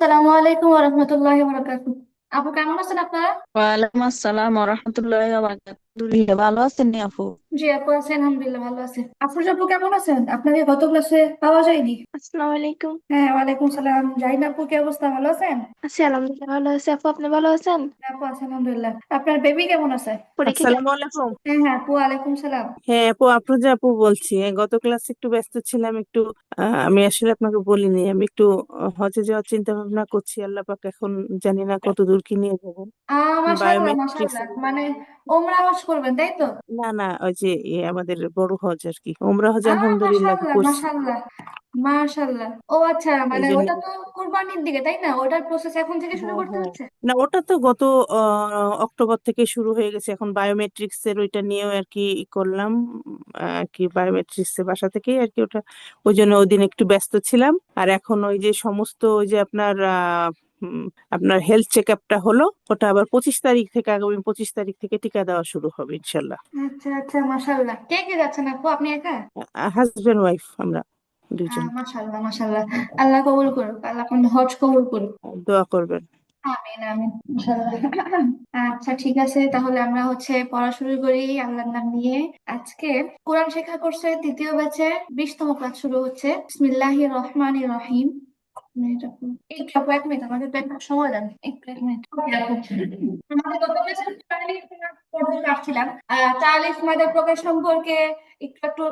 আসসালামু আলাইকুম ওয়া বারাকাতুহু। আপু কেমন আছেন আপনারা? ওয়ালাইকুম আসসালাম রহমতুল্লাহ আলহামদুলিল্লাহ, ভালো আছেন নি আপু? জি আপু আছি, আলহামদুলিল্লাহ ভালো আছে। আফরোজ আপু কেমন আছেন? আপনাকে গত ক্লাসে পাওয়া যায়নি। আসসালামু আলাইকুম। হ্যাঁ, ওয়ালাইকুম সালাম। জাহিদ আপু কি অবস্থা, ভালো আছেন? আছি আলহামদুলিল্লাহ, ভালো আছি। আপু আপনি ভালো আছেন? হ্যাঁ, আপু আছে আলহামদুলিল্লাহ। আপনার বেবি কেমন আছে? পরীক্ষা আসসালামু আলাইকুম। হ্যাঁ হ্যাঁ আপু, ওয়ালাইকুম সালাম। হ্যাঁ আপু, আফরোজা আপু বলছি। গত ক্লাসে একটু ব্যস্ত ছিলাম একটু। আমি আসলে আপনাকে বলিনি, আমি একটু হজে যাওয়ার চিন্তা ভাবনা করছি। আল্লাহ পাক এখন জানি না কত দূর কি নিয়ে যাবেন। মাশাআল্লাহ বায়োমেট্রিক্স মাশাআল্লাহ, মানে ওমরা হজ করবেন তাই তো? না না, ওই যে আমাদের বড় হজ আর কি, ওমরা হজ আলহামদুলিল্লাহ মাশাআল্লাহ করছি। মাশাআল্লাহ মাশাআল্লাহ। ও আচ্ছা, এই মানে জন্য ওটা তো কুরবানির দিকে তাই না? ওটার প্রসেস এখন থেকে শুরু হ্যাঁ করতে হ্যাঁ, হচ্ছে? না ওটা তো গত অক্টোবর থেকে শুরু হয়ে গেছে। এখন বায়োমেট্রিক্স এর ওইটা নিয়েও আর কি করলাম। আর কি বায়োমেট্রিক্স এর বাসা থেকেই আর কি ওটা, ওই জন্য ওই দিন একটু ব্যস্ত ছিলাম। আর এখন ওই যে সমস্ত ওই যে আপনার উম, আপনার হেলথ চেক আপটা হলো, ওটা আবার 25 তারিখ থেকে, আগামী 25 তারিখ থেকে টিকা দেওয়া শুরু হবে ইনশাল্লাহ। আচ্ছা আচ্ছা, মাশাআল্লাহ। কে কে যাচ্ছেন আপু, আপনি একা? হাজবেন্ড ওয়াইফ আমরা দুজন। মাশাআল্লাহ মাশাআল্লাহ। আল্লাহ কবুল করুক, আল্লাহ আপনার হজ কবুল করুক। দোয়া করবেন। আমিন আমিন, মাশাআল্লাহ। আচ্ছা ঠিক আছে, তাহলে আমরা পড়া শুরু করি আল্লাহর নাম নিয়ে। আজকে কোরআন শেখা কোর্সের তৃতীয় ব্যাচের 20তম ক্লাস শুরু হচ্ছে। বিসমিল্লাহির রহমানির রহিম। মিনিট আপু, একটু আপু, 1 মিনিট, আমাদের তো একটু সময় দেন, একটু 1 মিনিট। Okay, আপু। আমাদের গত ক্লাসে পড়তে আসছিলাম, তালিফ মাদের প্রকার সম্পর্কে একটু একটু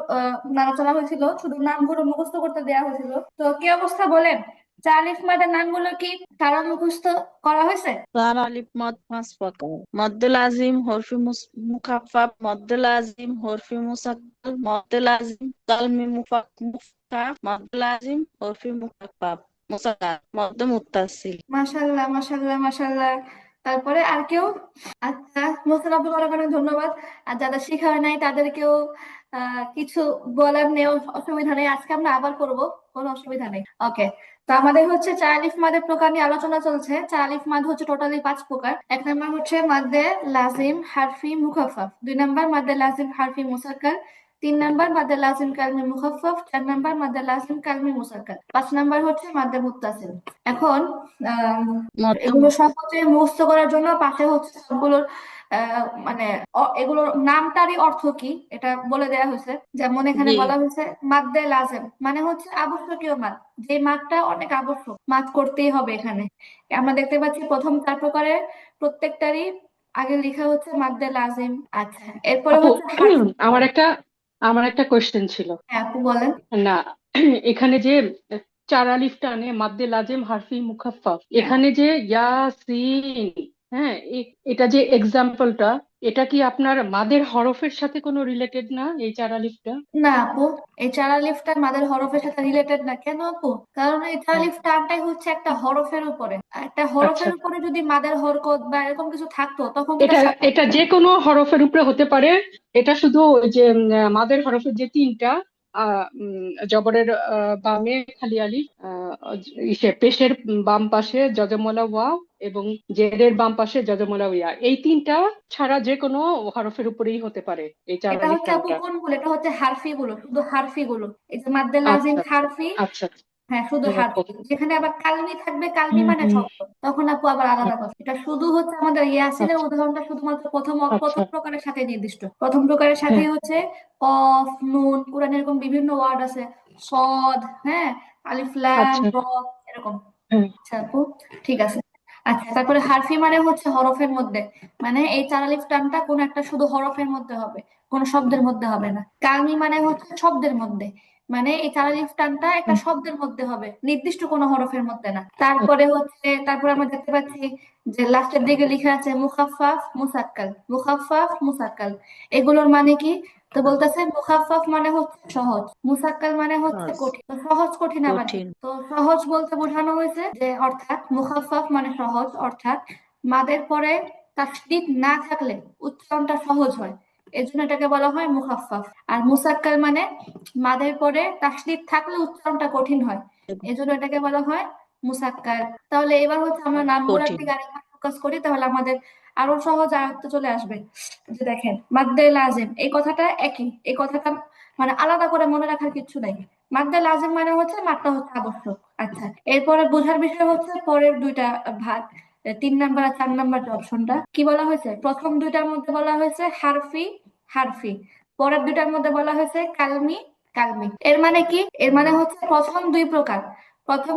নাড়াচাড়া হয়েছিল, শুধু নামগুলো মুখস্থ করতে দেওয়া হয়েছিল। তো কি অবস্থা বলেন, তালিফ মাদের নামগুলো কি তারা মুখস্থ করা হয়েছে? তার আলিফ মদ পাঁচ প্রকার: মদ্দুল আজিম, হরফি মুখাফফাফ, মদ্দুল আজিম, হরফি মুসাক্কাল, মদ্দুল আজিম কালমি মুফাক্কাফ, মদ্দুল আজিম, হরফি মুখাফফাফ মুসাক্কাল, মদ্দ মুত্তাসিল। মাশাল্লাহ মাশাল্লাহ মাশাল্লাহ। তারপরে আর কেউ? আচ্ছা, মোহসেন আপুকে অনেক অনেক ধন্যবাদ। আর যাদের শেখা হয় নাই তাদেরকেও কিছু বলার নেই, অসুবিধা নেই, আজকে আমরা আবার করবো, কোনো অসুবিধা নেই। ওকে। তো আমাদের চা আলিফ মাদের প্রকার নিয়ে আলোচনা চলছে। চা আলিফ মাদ টোটালি 5 প্রকার। 1 নম্বর মাদ্দে লাজিম হারফি মুখাফফাফ, 2 নম্বর মাদ্দে লাজিম হারফি মুসাক্কার, 3 নম্বর মাদ্দে লাজিম কালমি মুখাফফাফ, 4 নম্বর মাদ্দে লাজিম কালমি মুসাক্কার, 5 নম্বর মাদ্দে মুত্তাসিল। এখন আহ মদ্দ এগুলো সহজে মুখস্থ করার জন্য পাশে সবগুলোর মানে এগুলোর নামটারই অর্থ কি এটা বলে দেয়া হয়েছে। যেমন এখানে জি। বলা হয়েছে মাদ্দে লাজেম, মানে আবশ্যকীয় মাদ, যে মাদটা অনেক আবশ্যক, মাদ করতেই হবে এখানে। আমরা দেখতে পাচ্ছি প্রথম 4 প্রকারের প্রত্যেকটারই আগে লেখা হচ্ছে মাদ্দে লাজিম। আচ্ছা, এরপরে আপু, হারফ। আমার একটা আমার একটা কোয়েশ্চেন ছিল। হ্যাঁ আপু বলেন। না, এখানে যে চার আলিফ টানে মাদ্দে লাজেম হারফি মুখাফফাফ, হ্যাঁ। এখানে যে ইয়াসিন, হ্যাঁ, এটা যে এক্সাম্পলটা, এটা কি আপনার মাদের হরফের সাথে কোনো রিলেটেড না এই চার আলিফটা? না আপু, এই চার আলিফটা মাদের হরফের সাথে রিলেটেড না। কেন আপু? কারণ এই চার হ্যাঁ, আলিফ টানটাই একটা হরফের উপরে। আর একটা আচ্ছা। হরফের উপরে যদি মাদের হরকত বা এরকম কিছু থাকতো তখন তো এটা এটা এটা যে কোনো হরফের উপরে হতে পারে। এটা শুধু ওই যে মাদের হরফের যে তিনটা জবরের বামে খালি আলিফ, ইসে পেশের বাম পাশে যজমলা ওয়াও, এবং জেরের বাম পাশে যজমলা ইয়া, এই তিনটা ছাড়া যে কোনো হরফের উপরেই হতে পারে এই চার এটা আলিফ আপু টানটা। কোনগুলো? এটা হারফি গুলো, শুধু হারফি গুলো। এই যে মাদ্দে লাজিম আচ্ছা আচ্ছা হারফি। আচ্ছা আচ্ছা। হ্যাঁ, শুধু হারফি। ওকে। যেখানে আবার কালমি থাকবে, কালমি হুম মানে হুম। শব্দ, তখন আপু আবার আলাদা কথা। এটা শুধু আমাদের ইয়াসিনের আচ্ছা উদাহরণটা শুধুমাত্র প্রথম আচ্ছা। প্রথম প্রকারের সাথে নির্দিষ্ট। প্রথম প্রকারের হ্যাঁ। সাথেই কফ নুন, কোরআনে এরকম বিভিন্ন ওয়ার্ড আছে, সদ, হ্যাঁ, আলিফ লাম আচ্ছা। র, এরকম। হ্যাঁ। আচ্ছা আপু, ঠিক আছে। আচ্ছা, তারপরে হারফি মানে হরফের মধ্যে, মানে এই চার আলিফ টানটা কোন একটা শুধু হরফের মধ্যে হবে, কোন শব্দের মধ্যে হবে না। কালমি মানে শব্দের মধ্যে, মানে এই চার আলিফ টানটা একটা হুম, শব্দের মধ্যে হবে, নির্দিষ্ট কোনো হরফের মধ্যে না। আচ্ছা তারপরে তারপরে আমরা দেখতে পাচ্ছি যে লাস্টের দিকে লেখা আছে মুখাফফাফ মুসাক্কাল, মুখাফফাফ মুসাক্কাল। এগুলোর মানে কি? তো বলতেছে মুখাফফাফ মানে সহজ, মুসাক্কাল মানে সহজ কঠিন। তো সহজ কঠিন আবার কি? কঠিন। তো সহজ বলতে বোঝানো হয়েছে যে, অর্থাৎ মুখাফফাফ মানে সহজ, অর্থাৎ মাদের পরে তাসদীদ না থাকলে উচ্চারণটা সহজ হয়, এজন্য এটাকে বলা হয় মুখাফফাফ। আর মুসাক্কাল মানে মাদের পরে তাসদীদ থাকলে উচ্চারণটা কঠিন হয়, এজন্য এটাকে বলা হয় মুসাক্কাল। তাহলে এবার আমরা নামগুলোর কঠিন। দিকে আরেকবার ফোকাস করি, তাহলে আমাদের আরো সহজ আয়ত্ত চলে আসবে। যে দেখেন, মাদ্দে লাজিম, এই কথাটা একই, এই কথাটা মানে আলাদা করে মনে রাখার কিছু নাই। মাদ্দে লাজিম মানে মাত্রা আবশ্যক। আচ্ছা, এরপরে বোঝার বিষয় হচ্ছে পরের দুইটা ভাগ, 3 নাম্বার আর 4 নাম্বার যে অপশনটা কি বলা হয়েছে, প্রথম দুইটার মধ্যে বলা হয়েছে হারফি হারফি, পরের দুইটার মধ্যে বলা হয়েছে কালমি কালমি। এর মানে কি? এর মানে হচ্ছে প্রথম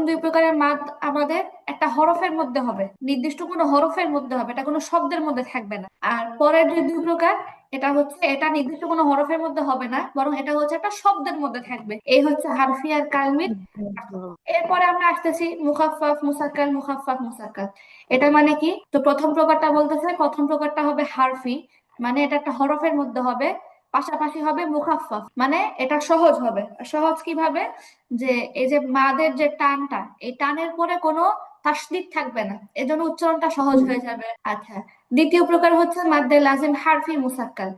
দুই প্রকারের মাদ আমাদের একটা হরফের মধ্যে হবে, নির্দিষ্ট কোনো হরফের মধ্যে হবে, এটা কোনো শব্দের মধ্যে থাকবে না। আর পরের যে দুই প্রকার, এটা হচ্ছে এটা নির্দিষ্ট কোনো হরফের মধ্যে হবে না, বরং এটা হচ্ছে একটা শব্দের মধ্যে থাকবে। এই হচ্ছে হারফি আর কালমির পার্থক্য। এরপরে আমরা আসতেছি মুখাফফাফ মুসাক্কাল মুখাফফাফ মুসাক্কাল। এটা মানে কি? তো প্রথম প্রকারটা বলতেছে, প্রথম প্রকারটা হবে হারফি, মানে এটা একটা হরফের মধ্যে হবে, পাশাপাশি হবে মুখাফফাফ, মানে এটা সহজ হবে। সহজ কিভাবে? যে এই যে মাদের যে টানটা, এই টানের পরে কোনো তাসদিদ থাকবে না, এজন্য উচ্চারণটা সহজ হয়ে যাবে। আচ্ছা, দ্বিতীয় প্রকার হচ্ছে মাদ্দে লাজিম হারফি মুসাক্কাল।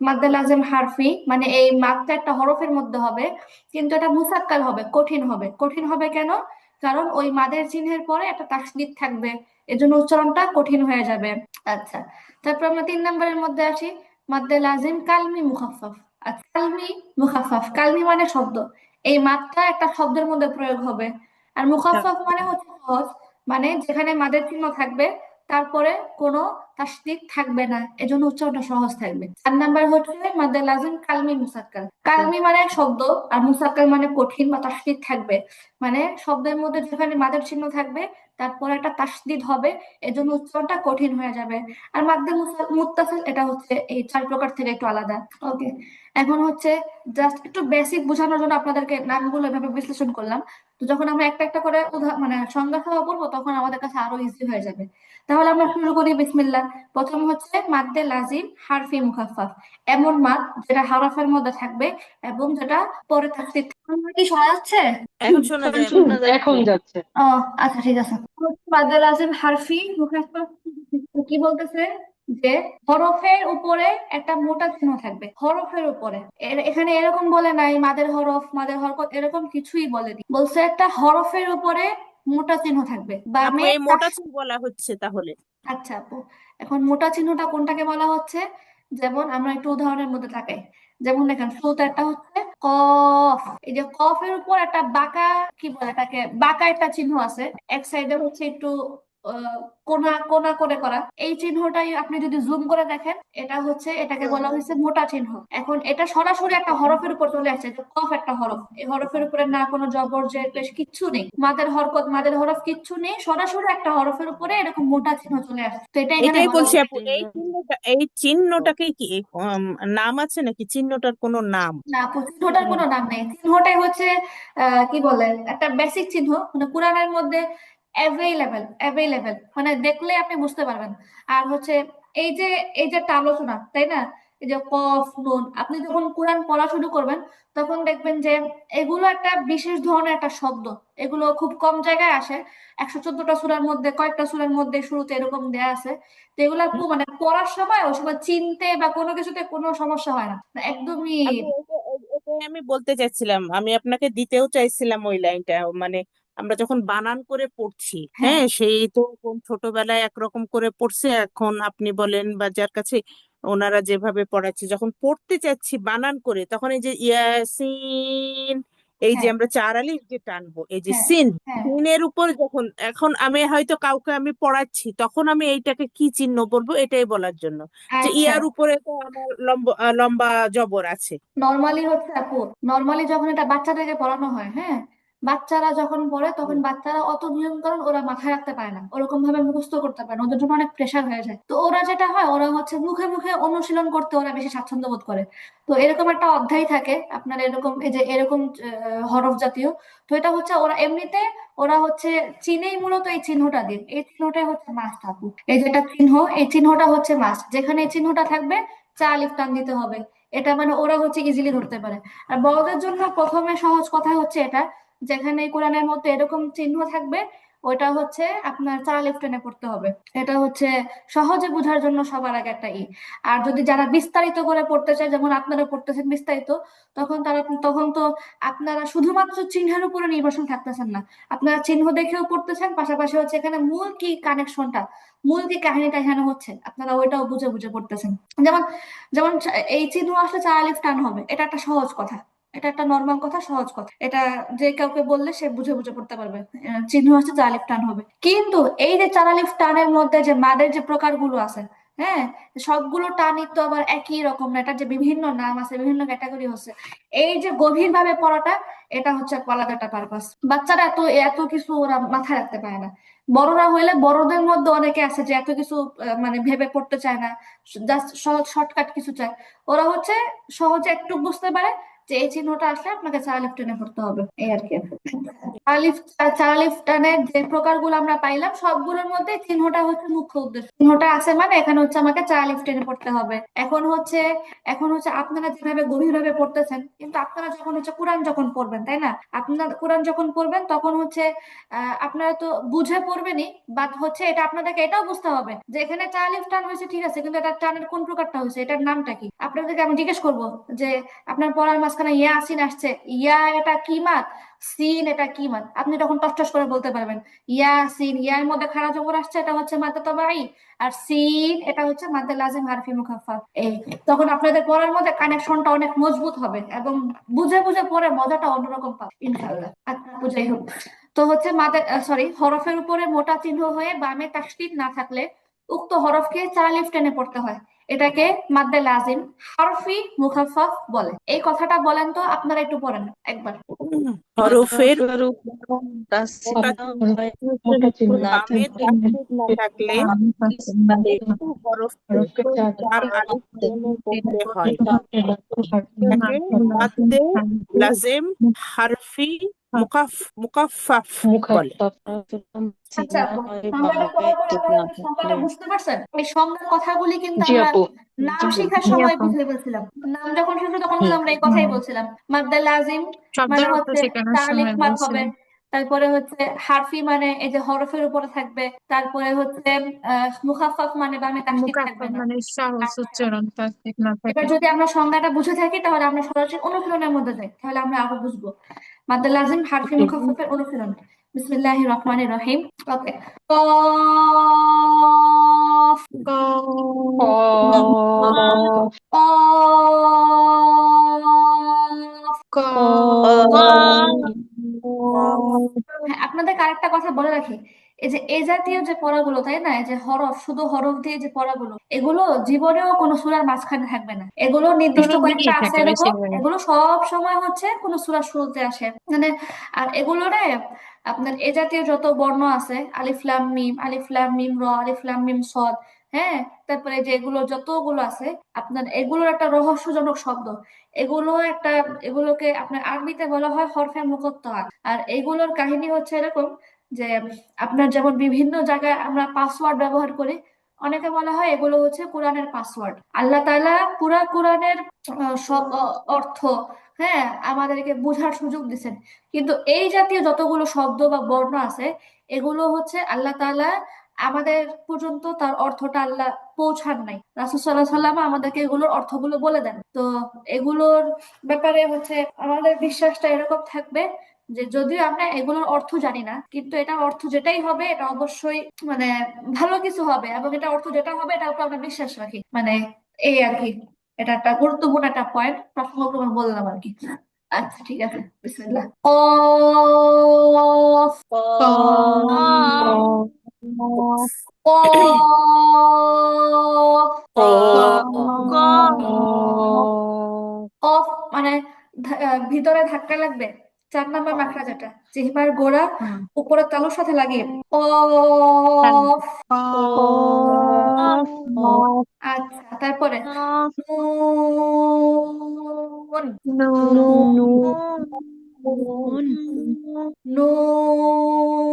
মাদ্দে লাজিম হারফি মানে এই মাদটা একটা হরফের মধ্যে হবে, কিন্তু এটা মুসাক্কাল হবে, কঠিন হবে। কঠিন হবে কেন? কারণ ওই মাদের চিহ্নের পরে একটা তাসদিদ থাকবে, এজন্য উচ্চারণটা কঠিন হয়ে যাবে। আচ্ছা, তারপর আমরা 3 নাম্বারের মধ্যে আসি, মাদ্দে লাজিম কালমি মুখাফফাফ। আচ্ছা, কালমি মুখাফফাফ, কালমি মানে শব্দ, এই মাদটা একটা শব্দের মধ্যে প্রয়োগ হবে। আর মুখাফফাফ মানে হচ্ছে সহজ, মানে যেখানে মাদের চিহ্ন থাকবে তারপরে কোনো তাসদিদ থাকবে না, এজন্য উচ্চারণটা সহজ থাকবে। 4 নাম্বার হচ্ছে মাদ্দে লাজিম কালমি মুসাক্কাল। কালমি মানে শব্দ, আর মুসাক্কাল মানে কঠিন বা তাসদিদ থাকবে, মানে শব্দের মধ্যে যেখানে মাদের চিহ্ন থাকবে তারপরে একটা তাসদিদ হবে, এজন্য উচ্চারণটা কঠিন হয়ে যাবে। আর মাদ্দে মুত্তাসিল এটা হচ্ছে এই 4 প্রকার থেকে একটু আলাদা। ওকে, এখন হচ্ছে জাস্ট একটু বেসিক বোঝানোর জন্য আপনাদেরকে নামগুলো এভাবে বিশ্লেষণ করলাম। তো যখন আমরা একটা একটা করে মানে সংজ্ঞা সহ পড়বো, তখন আমাদের কাছে আরো ইজি হয়ে যাবে। তাহলে আমরা শুরু করি, বিসমিল্লাহ। প্রথম হচ্ছে মাদ্দে লাজিম হারফি মুখাফফাফ, এমন মাদ যেটা হরফের মধ্যে থাকবে এবং যেটা পরে থাকতে। আমার কি শোনা যাচ্ছে? এখন শোনা এখন যায় না। শোনা এখন যাচ্ছে। যাচ্ছে। ও আচ্ছা, ঠিক আছে। মাদ্দে লাজিম হারফি মুখাফফাফ কি বলতেছে, যে হরফের উপরে একটা মোটা চিহ্ন থাকবে, হরফের উপরে। এখানে এরকম বলে নাই মাদের হরফ মাদের হরকত, এরকম কিছুই বলেনি, বলছে একটা হরফের উপরে মোটা চিহ্ন থাকবে আপু বামে। এই মোটা চুল বলা হচ্ছে তাহলে? আচ্ছা আপু, এখন মোটা চিহ্নটা কোনটাকে বলা হচ্ছে? যেমন আমরা একটু উদাহরণের মধ্যে তাকাই, যেমন দেখেন শুরুতে একটা হচ্ছে কফ, এই যে কফের উপর একটা বাঁকা, কি বলে এটাকে, বাঁকা একটা চিহ্ন আছে, এক সাইডে হচ্ছে একটু আহ, কোনা কোনা করে করা, এই চিহ্নটাই আপনি যদি জুম করে দেখেন, এটা হচ্ছে, এটাকে বলা হয়েছে মোটা চিহ্ন। এখন এটা সরাসরি একটা হরফের উপর চলে আসছে, যে কফ একটা হরফ, এই হরফের উপরে না কোনো জবর জের পেশ কিচ্ছু নেই, মাদের হরকত মাদের হরফ কিচ্ছু নেই, সরাসরি একটা হরফের উপরে এরকম মোটা চিহ্ন চলে আসছে, তো এটা এখানে এটাই বলা বলছি আপু, হচ্ছে। এই চিহ্নটাকে কি নাম আছে নাকি? চিহ্নটার কোনো নাম? না আপু, চিহ্নটার কোনো নাম নেই, চিহ্নটাই হচ্ছে কি বলে একটা বেসিক চিহ্ন, মানে কোরআনের মধ্যে অ্যাভেইলেবল অ্যাভেইলেবল, মানে দেখলে আপনি বুঝতে পারবেন। আর হচ্ছে এই যে এই যে একটা আলোচনা, তাই না, এই যে কফ নুন, আপনি যখন কোরআন পড়া শুরু করবেন তখন দেখবেন যে এগুলো একটা বিশেষ ধরনের একটা শব্দ, এগুলো খুব কম জায়গায় আসে। 114টা সূরার মধ্যে কয়েকটা সূরার মধ্যে শুরুতে এরকম দেয়া আছে। তো এগুলা মানে পড়ার সময় ওই সময় চিনতে বা কোনো কিছুতে কোনো সমস্যা হয় না, একদমই। আপু ওটাই আমি বলতে চাইছিলাম, আমি আপনাকে দিতেও চাইছিলাম ওই লাইনটা। মানে আমরা যখন বানান করে পড়ছি, হ্যাঁ হ্যাঁ, সেই তো কোন ছোটবেলায় একরকম করে পড়ছে, এখন আপনি বলেন বা যার কাছে ওনারা যেভাবে পড়াচ্ছে, যখন পড়তে চাচ্ছি বানান করে, তখন এই যে ইয়াসিন, এই যে হ্যাঁ আমরা চার আলিফ যে টানবো, এই যে হ্যাঁ সিন, হ্যাঁ। সিনের উপর যখন এখন আমি হয়তো কাউকে আমি পড়াচ্ছি, তখন আমি এইটাকে কি চিহ্ন বলবো, এটাই বলার জন্য যে আচ্ছা, ইয়ার উপরে তো আমার লম্বা লম্বা জবর আছে। নর্মালি হচ্ছে আপু, নর্মালি যখন এটা বাচ্চাদেরকে পড়ানো হয়, হ্যাঁ, বাচ্চারা যখন পড়ে তখন বাচ্চারা অত নিয়ম কানুন ওরা মাথায় রাখতে পারে না, ওরকম ভাবে মুখস্থ করতে পারে না, ওদের জন্য অনেক প্রেশার হয়ে যায়। তো ওরা যেটা হয়, ওরা হচ্ছে মুখে মুখে অনুশীলন করতে ওরা বেশি স্বাচ্ছন্দ্য বোধ করে। তো এরকম একটা অধ্যায় থাকে আপনার, এরকম এই যে এরকম হরফ জাতীয়। তো এটা হচ্ছে ওরা এমনিতে ওরা হচ্ছে চিনেই মূলত এই চিহ্নটা দিয়ে, এই চিহ্নটাই হচ্ছে মাস্ট আপু, এই যেটা চিহ্ন, এই চিহ্নটা হচ্ছে মাস্ট, যেখানে এই চিহ্নটা থাকবে চা আলিফ টান দিতে হবে। এটা মানে ওরা হচ্ছে ইজিলি ধরতে পারে। আর বড়দের জন্য প্রথমে সহজ কথা হচ্ছে এটা, যেখানে কোরআনের মধ্যে এরকম চিহ্ন থাকবে, ওইটা হচ্ছে আপনার চা আলিফ টেনে পড়তে হবে। এটা হচ্ছে সহজে বোঝার জন্য সবার আগে একটা আর যদি যারা বিস্তারিত করে পড়তে চায়, যেমন আপনারা পড়তেছেন বিস্তারিত, তখন তো আপনারা শুধুমাত্র চিহ্নের উপরে নির্ভরশীল থাকতেছেন না, আপনারা চিহ্ন দেখেও পড়তেছেন, পাশাপাশি হচ্ছে এখানে মূল কি কানেকশনটা, মূল কি কাহিনীটা এখানে হচ্ছে, আপনারা ওইটাও বুঝে বুঝে পড়তেছেন। যেমন যেমন এই চিহ্ন আসলে চা আলিফ টান হবে, এটা একটা সহজ কথা, এটা একটা নর্মাল কথা, সহজ কথা, এটা যে কাউকে বললে সে বুঝে বুঝে পড়তে পারবে। চিহ্ন হচ্ছে চার আলিফ টান হবে। কিন্তু এই যে চার আলিফ টানের মধ্যে যে মাদের যে প্রকারগুলো আছে, হ্যাঁ, সবগুলো টানই তো আবার একই রকম না, এটা যে বিভিন্ন নাম আছে, বিভিন্ন ক্যাটাগরি হচ্ছে। এই যে গভীর ভাবে পড়াটা, এটা হচ্ছে আলাদা একটা পারপাস। বাচ্চারা এত এত কিছু ওরা মাথায় রাখতে পারে না। বড়রা হইলে বড়দের মধ্যে অনেকে আছে যে এত কিছু মানে ভেবে পড়তে চায় না, জাস্ট সহজ শর্টকাট কিছু চায়। ওরা হচ্ছে সহজে একটু বুঝতে পারে যে এই চিহ্নটা আসলে আপনাকে চার আলিফ টেনে পড়তে হবে, এই আর কি। চার আলিফ টানের যে প্রকারগুলো আমরা পাইলাম, সবগুলোর মধ্যে চিহ্নটা হচ্ছে মুখ্য উদ্দেশ্য। চিহ্নটা আছে মানে এখানে হচ্ছে আমাকে চার আলিফ টেনে পড়তে হবে। এখন হচ্ছে আপনারা যেভাবে গভীরভাবে পড়তেছেন, কিন্তু আপনারা যখন হচ্ছে কোরআন যখন পড়বেন, তাই না, আপনার কোরআন যখন পড়বেন তখন হচ্ছে আপনারা তো বুঝে পড়বেনই, বাট হচ্ছে এটা আপনাদেরকে এটাও বুঝতে হবে যে এখানে চার আলিফ টান হয়েছে, ঠিক আছে, কিন্তু এটা টানের কোন প্রকারটা হয়েছে, এটার নামটা কি। আপনাদেরকে আমি জিজ্ঞেস করবো যে আপনার পড়ার মাঝখানে ইয়া সিন আসছে, ইয়া এটা কি মাদ, সিন এটা কি মাদ, আপনি তখন টস করে বলতে পারবেন ইয়া সিন, ইয়ার মধ্যে খাড়া জবর আসছে, এটা হচ্ছে মাদ্দা তবাই, আর সিন এটা হচ্ছে মাদ্দা লাজিম হারফি মুখাফফাফ। এই তখন আপনাদের পড়ার মধ্যে কানেকশনটা অনেক মজবুত হবে এবং বুঝে বুঝে পড়ে মজাটা অন্যরকম পাবে ইনশাআল্লাহ। আচ্ছা, বুঝাই হোক। তো হচ্ছে হরফের উপরে মোটা চিহ্ন হয়ে বামে তাসদীদ না থাকলে উক্ত হরফকে চার আলিফ টেনে পড়তে হয়। এটাকে মাদ্দে লাজিম হারফি মুখাফফাফ বলে। এই কথাটা বলেন তো, আপনারা একটু পড়েন একবার। হরফের হরফের উপর মোটা মোটা চিহ্ন চিহ্ন হয়ে মোটা চিহ্ন না বামে থাকলে তাসদীদ না থাকলে উক্ত হরফকে হরফকে চার চার আলিফ টেনে পড়তে হয়। এটাকে মাদ্দে লাজিম হারফি মুকাফফাফ বলে। মুখাফফাফ। আচ্ছা চিহ্ন আপু, হয়ে সংজ্ঞাটা বামে পড়ার পরে টেনে আপনারা না কি সংজ্ঞাটা থাকলে বুঝতে পারছেন? এই সংজ্ঞার কথাগুলি কিন্তু জি আমরা আপু। নাম শেখার সময় বুঝে বলছিলাম। নাম যখন শিখবো তখন কিন্তু আমরা এই কথাই বলছিলাম। মাদ্দে লাজিম মানে হচ্ছে চার আলিফ মাদ হবে, তারপরে হচ্ছে হারফি মানে এই যে হরফের উপরে থাকবে, তারপরে হচ্ছে মুখাফফাফ মানে বামে তাসদীদ থাকবে না। এবার যদি আমরা সংজ্ঞাটা বুঝে থাকি তাহলে আমরা সরাসরি অনুশীলনের মধ্যে যাই, তাহলে আমরা আরো বুঝবো। মাদ্দে লাজিম হারফি মুখাফফাফের অনুশীলন। বিসমিল্লাহির রহমানির রহিম। ওকে। কফ কফ। হ্যাঁ, আপনাদের আরেকটা কথা বলে রাখি, এই যে এ জাতীয় যে পড়াগুলো, তাই না, এই যে হরফ, শুধু হরফ দিয়ে যে পড়াগুলো, এগুলো জীবনেও কোনো সূরার মাঝখানে থাকবে না। এগুলো নির্দিষ্ট কয়েকটা আছে এরকম, এগুলো সব সময় হচ্ছে কোন সূরার শুরুতে আসে মানে। আর এগুলোরে আপনার এ জাতীয় যত বর্ণ আছে, আলিফ লাম মিম র, আলিফ লাম মিম সদ, হ্যাঁ, তারপরে যে এগুলো যতগুলো আছে, আপনার এগুলোর একটা রহস্যজনক শব্দ। এগুলোকে আপনার আরবিতে বলা হয় হরফে মুকত্তাআ। আর এগুলোর কাহিনী হচ্ছে এরকম যে আপনার যেমন বিভিন্ন জায়গায় আমরা পাসওয়ার্ড ব্যবহার করি, অনেকে বলা হয় এগুলো হচ্ছে কোরআনের পাসওয়ার্ড। আল্লাহ তাআলা পুরা কোরআনের সব অর্থ, হ্যাঁ, আমাদেরকে বোঝার সুযোগ দিচ্ছেন। কিন্তু এই জাতীয় যতগুলো শব্দ বা বর্ণ আছে, এগুলো হচ্ছে আল্লাহ তাআলা আমাদের পর্যন্ত তার অর্থটা আল্লাহ পৌঁছান নাই। রাসূল সাল্লাল্লাহু আলাইহি ওয়াসাল্লাম আমাদেরকে এগুলোর অর্থগুলো বলে দেন। তো এগুলোর ব্যাপারে হচ্ছে আমাদের বিশ্বাসটা এরকম থাকবে যে যদিও আমরা এগুলোর অর্থ জানি না, কিন্তু এটার অর্থ যেটাই হবে এটা অবশ্যই মানে ভালো কিছু হবে, এবং এটা অর্থ যেটা হবে এটার উপর আমরা বিশ্বাস রাখি মানে। এই আর কি, এটা একটা গুরুত্বপূর্ণ একটা পয়েন্ট, প্রসঙ্গক্রমে বললাম আর কি। আচ্ছা, ঠিক আছে, বিসমিল্লাহ। কফ কফ অফ মানে ভিতরে ধাক্কা লাগবে, 4 নাম্বার মাখরা যেটা, জিহ্বার গোড়া উপরে তালুর সাথে লাগিয়ে অফ। আচ্ছা, তারপরে নুন নুন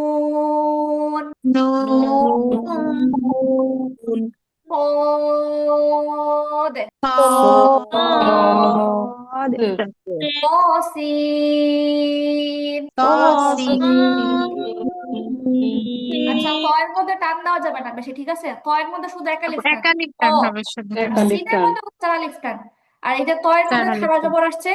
পদ তসিন। আচ্ছা, কয়ের মধ্যে টান দেওয়া যাবে না বেশি, ঠিক আছে, কয়ের মধ্যে শুধু একালিফ টান। ক একালিফ সিনের টান। মধ্যে চার আলিফ টান। আর এই যে তয়ের মধ্যে খাড়া জবর আসছে,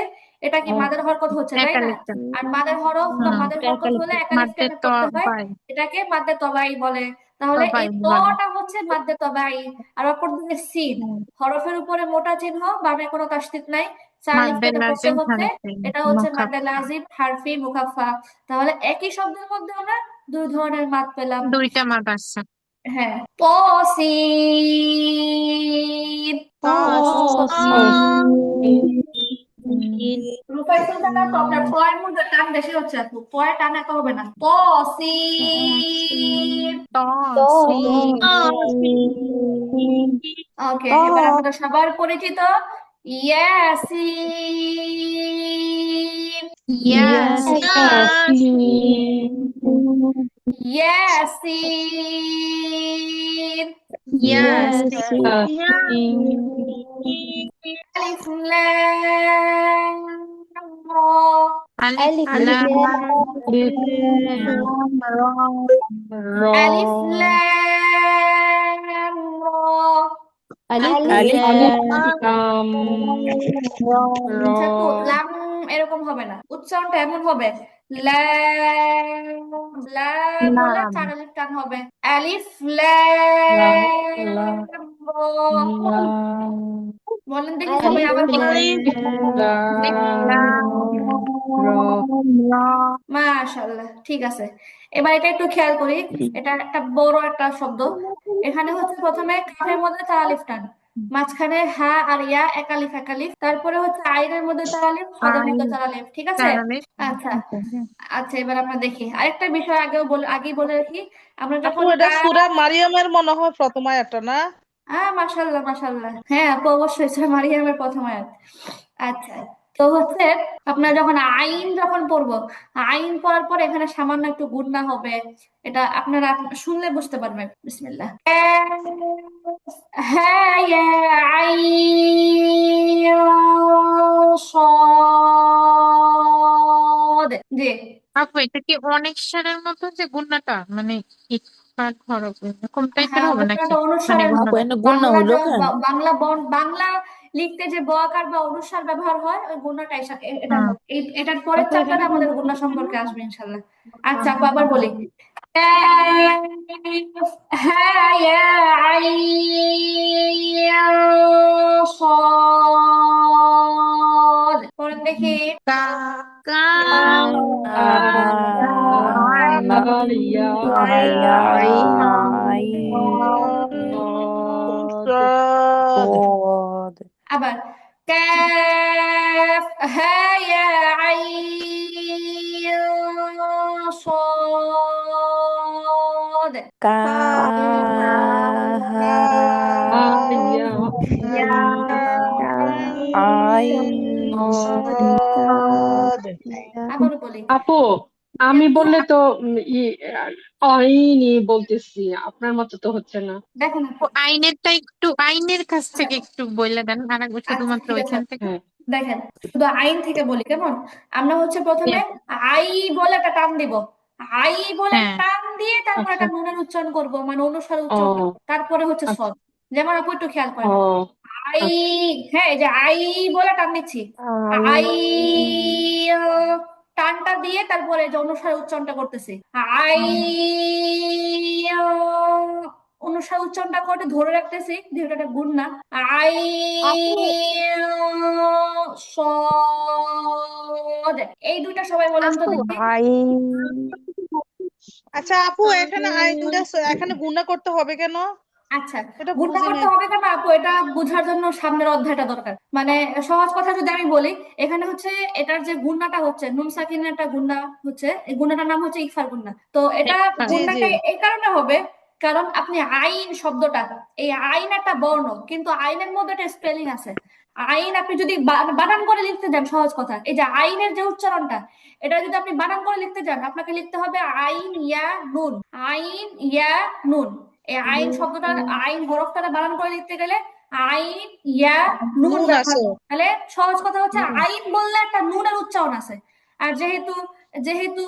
এটা কি মাদের হরকত হচ্ছে, তাই না? আর মাদের হরফ বা মাদের হরকত হলে একালিফ টানে পড়তে হয়, এটাকে মাদ্দে তবাই বলে। তাহলে এই তটা হচ্ছে মাদ্দে তবাই। আর অপরদিকে সিন, হরফের উপরে মোটা চিহ্ন, বামে কোনো তাসদীদ নাই, চালিফকে মাদ্দে এটা পড়তে লাজিম হচ্ছে, হারফি এটা হচ্ছে মাদ্দে মুকাফফা লাজিম হারফি মুকাফফা। তাহলে একই শব্দের মধ্যে আমরা দুই ধরনের মাদ পেলাম। দুইটা মাদ আছে। হ্যাঁ, তসিন। রূপাই সুলতানা প্রবলেম, পয়ের মধ্যে টান বেশি হচ্ছে আপু, পয়ের টান এত হবে না। তসিন। ওকে, এবার আমাদের সবার পরিচিত ইয়াসিন। ইয়াসিন। আলিফ লাম রা। আলিফ ألف আলিফ লাম রা। আলিফ লাম র আচ্ছা আপু, লাম এরকম হবে না, উচ্চারণটা এমন হবে লাম, লা বলে লাম চার আলিফ টান হবে। আলিফ লা লাম রা। লাম বলেন দেখি সবাই আবার বলেন। লাম র মাশাআল্লাহ, ঠিক আছে। এবার এটা একটু খেয়াল করি, এটা একটা বড় একটা শব্দ। এখানে হচ্ছে প্রথমে কাফের মধ্যে চার আলিফ টান, মাঝখানে হা আর ইয়া এক আলিফ এক আলিফ, তারপরে হচ্ছে আইনের মধ্যে চার আলিফ, সদের মধ্যে চার আলিফ, ঠিক আছে? আচ্ছা আচ্ছা, এবার আমরা দেখি আরেকটা বিষয়, আগেই বলে রাখি, আমরা আপু যখন এটা সূরা মারিয়ামের মনে হয় প্রথম আয়াতটা না? মাশাআল্লাহ মাশাআল্লাহ, হ্যাঁ আপু অবশ্যই সূরা মারিয়ামের প্রথম আয়াত। আচ্ছা, তো হচ্ছে আপনার যখন আইন যখন পড়বো, আইন পড়ার পর এখানে সামান্য একটু গুণনা হবে, এটা আপনারা শুনলে বুঝতে পারবেন। বিসমিল্লাহ। হ্যাঁ ইয়া আইন صاد। জি। আপু এটা কি অনেক স্বরের মতো যে গুণাটা মানে ইকফার হরফ এরকম টাইপের হ্যাঁ, হবে ওটা নাকি? একটা মানে অনুস্বারের মতো। আপু এনে গুণনা বাংলা হইলো কেন? বাংলা লিখতে যে ব আকার বা অনুস্বার ব্যবহার হয়, ওই গুণনাটা এটার হ্যাঁ। মতো। এটার পরের আপু এখানে চ্যাপ্টারে কোনো আমাদের গুণনা সম্পর্কে আসবে ইনশাল্লাহ। আচ্ছা আপু আবার বলি। হ্যাঁ ইয়া আইন صاد। পড়েন দেখি। কা কা ইয়া আবার কাফ হ্যাঁ ইয়া আইন صاد। ইয়া আবারও বলি। আপু আমি বললে তো আইনি বলতেছি, আপনার মতো তো হচ্ছে না। দেখেন আপু, আইনেরটা একটু আইনের কাছ থেকে একটু বলে দেন আর একবার আচ্ছা শুধুমাত্র ঠিক আছে, ওইখান থেকে। হ্যাঁ দেখেন শুধু আইন থেকে বলি কেমন। আমরা হচ্ছে প্রথমে আই বলে একটা টান দিব, আই বলে হ্যাঁ টান দিয়ে তারপর আচ্ছা একটা নুনের উচ্চারণ করব, মানে অনুস্বার ও উচ্চারণ করব, তারপরে হচ্ছে আচ্ছা সদ। যেমন আপু একটু খেয়াল ও করেন, আই, আচ্ছা হ্যাঁ এই যে আই বলে টান দিচ্ছি, আই টানটা দিয়ে তারপরে যে অনুস্বার উচ্চারণটা করতেছি, আই অনুস্বার উচ্চারণটা করে ধরে রাখতেছি, যেহেতু এটা গুণ না। আই সদ। এই দুইটা সবাই বলেন তো দেখি। আচ্ছা আপু এখানে এখানে গুণা করতে হবে কেন? আচ্ছা, এটা গুণটা বুঝি করতে নাই। হবে কেন আপু, এটা বুঝার জন্য সামনের অধ্যায়টা দরকার। মানে সহজ কথা যদি আমি বলি, এখানে হচ্ছে এটার যে গুণনাটা হচ্ছে নুন সাকিনের একটা গুণনা হচ্ছে, এই গুণনাটার নাম হচ্ছে ইকফার গুণনা। তো এটা জি জি গুণনাটা এই কারণে হবে, কারণ আপনি আইন শব্দটা, এই আইন একটা বর্ণ, কিন্তু আইনের মধ্যে একটা স্পেলিং আছে। আইন আপনি যদি বানান করে লিখতে যান, সহজ কথা, এই যে আইনের যে উচ্চারণটা, এটা যদি আপনি বানান করে লিখতে যান, আপনাকে লিখতে হবে আইন ইয়া নুন, আইন ইয়া নুন। এই আইন শব্দটা, আইন হরফটা বানান করে লিখতে গেলে আইন ইয়া নুন নুন ব্যবহার আছে। করতে, তাহলে সহজ কথা হচ্ছে আইন বললে একটা নুনের উচ্চারণ আছে, আর যেহেতু যেহেতু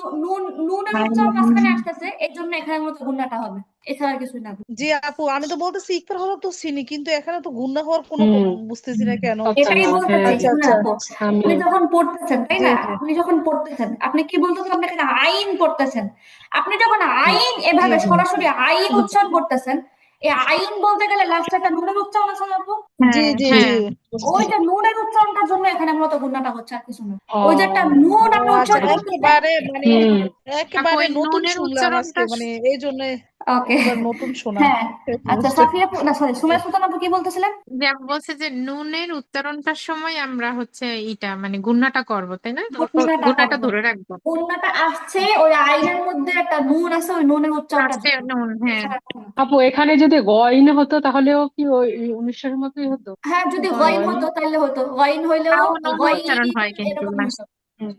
নুনের উচ্চারণ মাঝখানে আসতেছে, এই জন্য এখানে মতো গুণাটা হবে, এছাড়া আর কিছুই না। জি আপু আমি তো বলতেছি ইকফার হরফ তো চিনি, কিন্তু এখানে তো গুণা হওয়ার কোনো হুম বুঝতেছি না কেন। আচ্ছা এটাই বলতেছি, আচ্ছা শুনে আচ্ছা আপু, আমি আপনি যখন পড়তেছেন তাই জি না, জি আপনি যখন পড়তেছেন আপনি কি বলতেছেন, আপনি এখানে আইন পড়তেছেন, আপনি যখন হুম, আইন জি এভাবে জি সরাসরি আইন উচ্চারণ করতেছেন, এই আইন বলতে গেলে লাস্টে একটা নুনের উচ্চারণ আছে না আপু? জি হ্যাঁ জি হ্যাঁ জি বুঝছি। ওইটা নুনের উচ্চারণটার জন্য এখানে মূলত গুণনাটা হচ্ছে, আর কিছু না। ও ওই যে একটা নুন ও আপনি আচ্ছা, উচ্চারণ করতেছেন। একেবারে মানে হুম আপু একেবারে ওই নতুন নুনের শুনলাম আজকে, উচ্চারণটা মানে এই জন্য ওকে, একেবারে নতুন শোনা হ্যাঁ। আচ্ছা, জিনিসটা। সাফিয়া আপু, না সরি, সুমাইয়া সুলতান আপু কি বলতেছিলেন? যে আপু বলছে যে নুনের উচ্চারণটার সময় আমরা হচ্ছে ইটা মানে গুণনাটা করবো তাই না, গুণনাটা গুণনাটা করবো। ধরে রাখবো। গুণনাটা আসছে, ওই আইনের মধ্যে একটা নুন আছে, ওই নুনের উচ্চারণটার লাস্টে জন্য, নুন, হ্যাঁ। এছাড়া কিছু না। আপু, এখানে যদি গয়ন হতো তাহলেও কি ওই 19-এর মতোই হতো? হ্যাঁ, যদি গইন গয়ন। হতো তাহলে হতো, গইন হইলেও তাও নুন গইন উচ্চারণ হয় কিন্তু এরকমই লাস্ট। হতো, হুম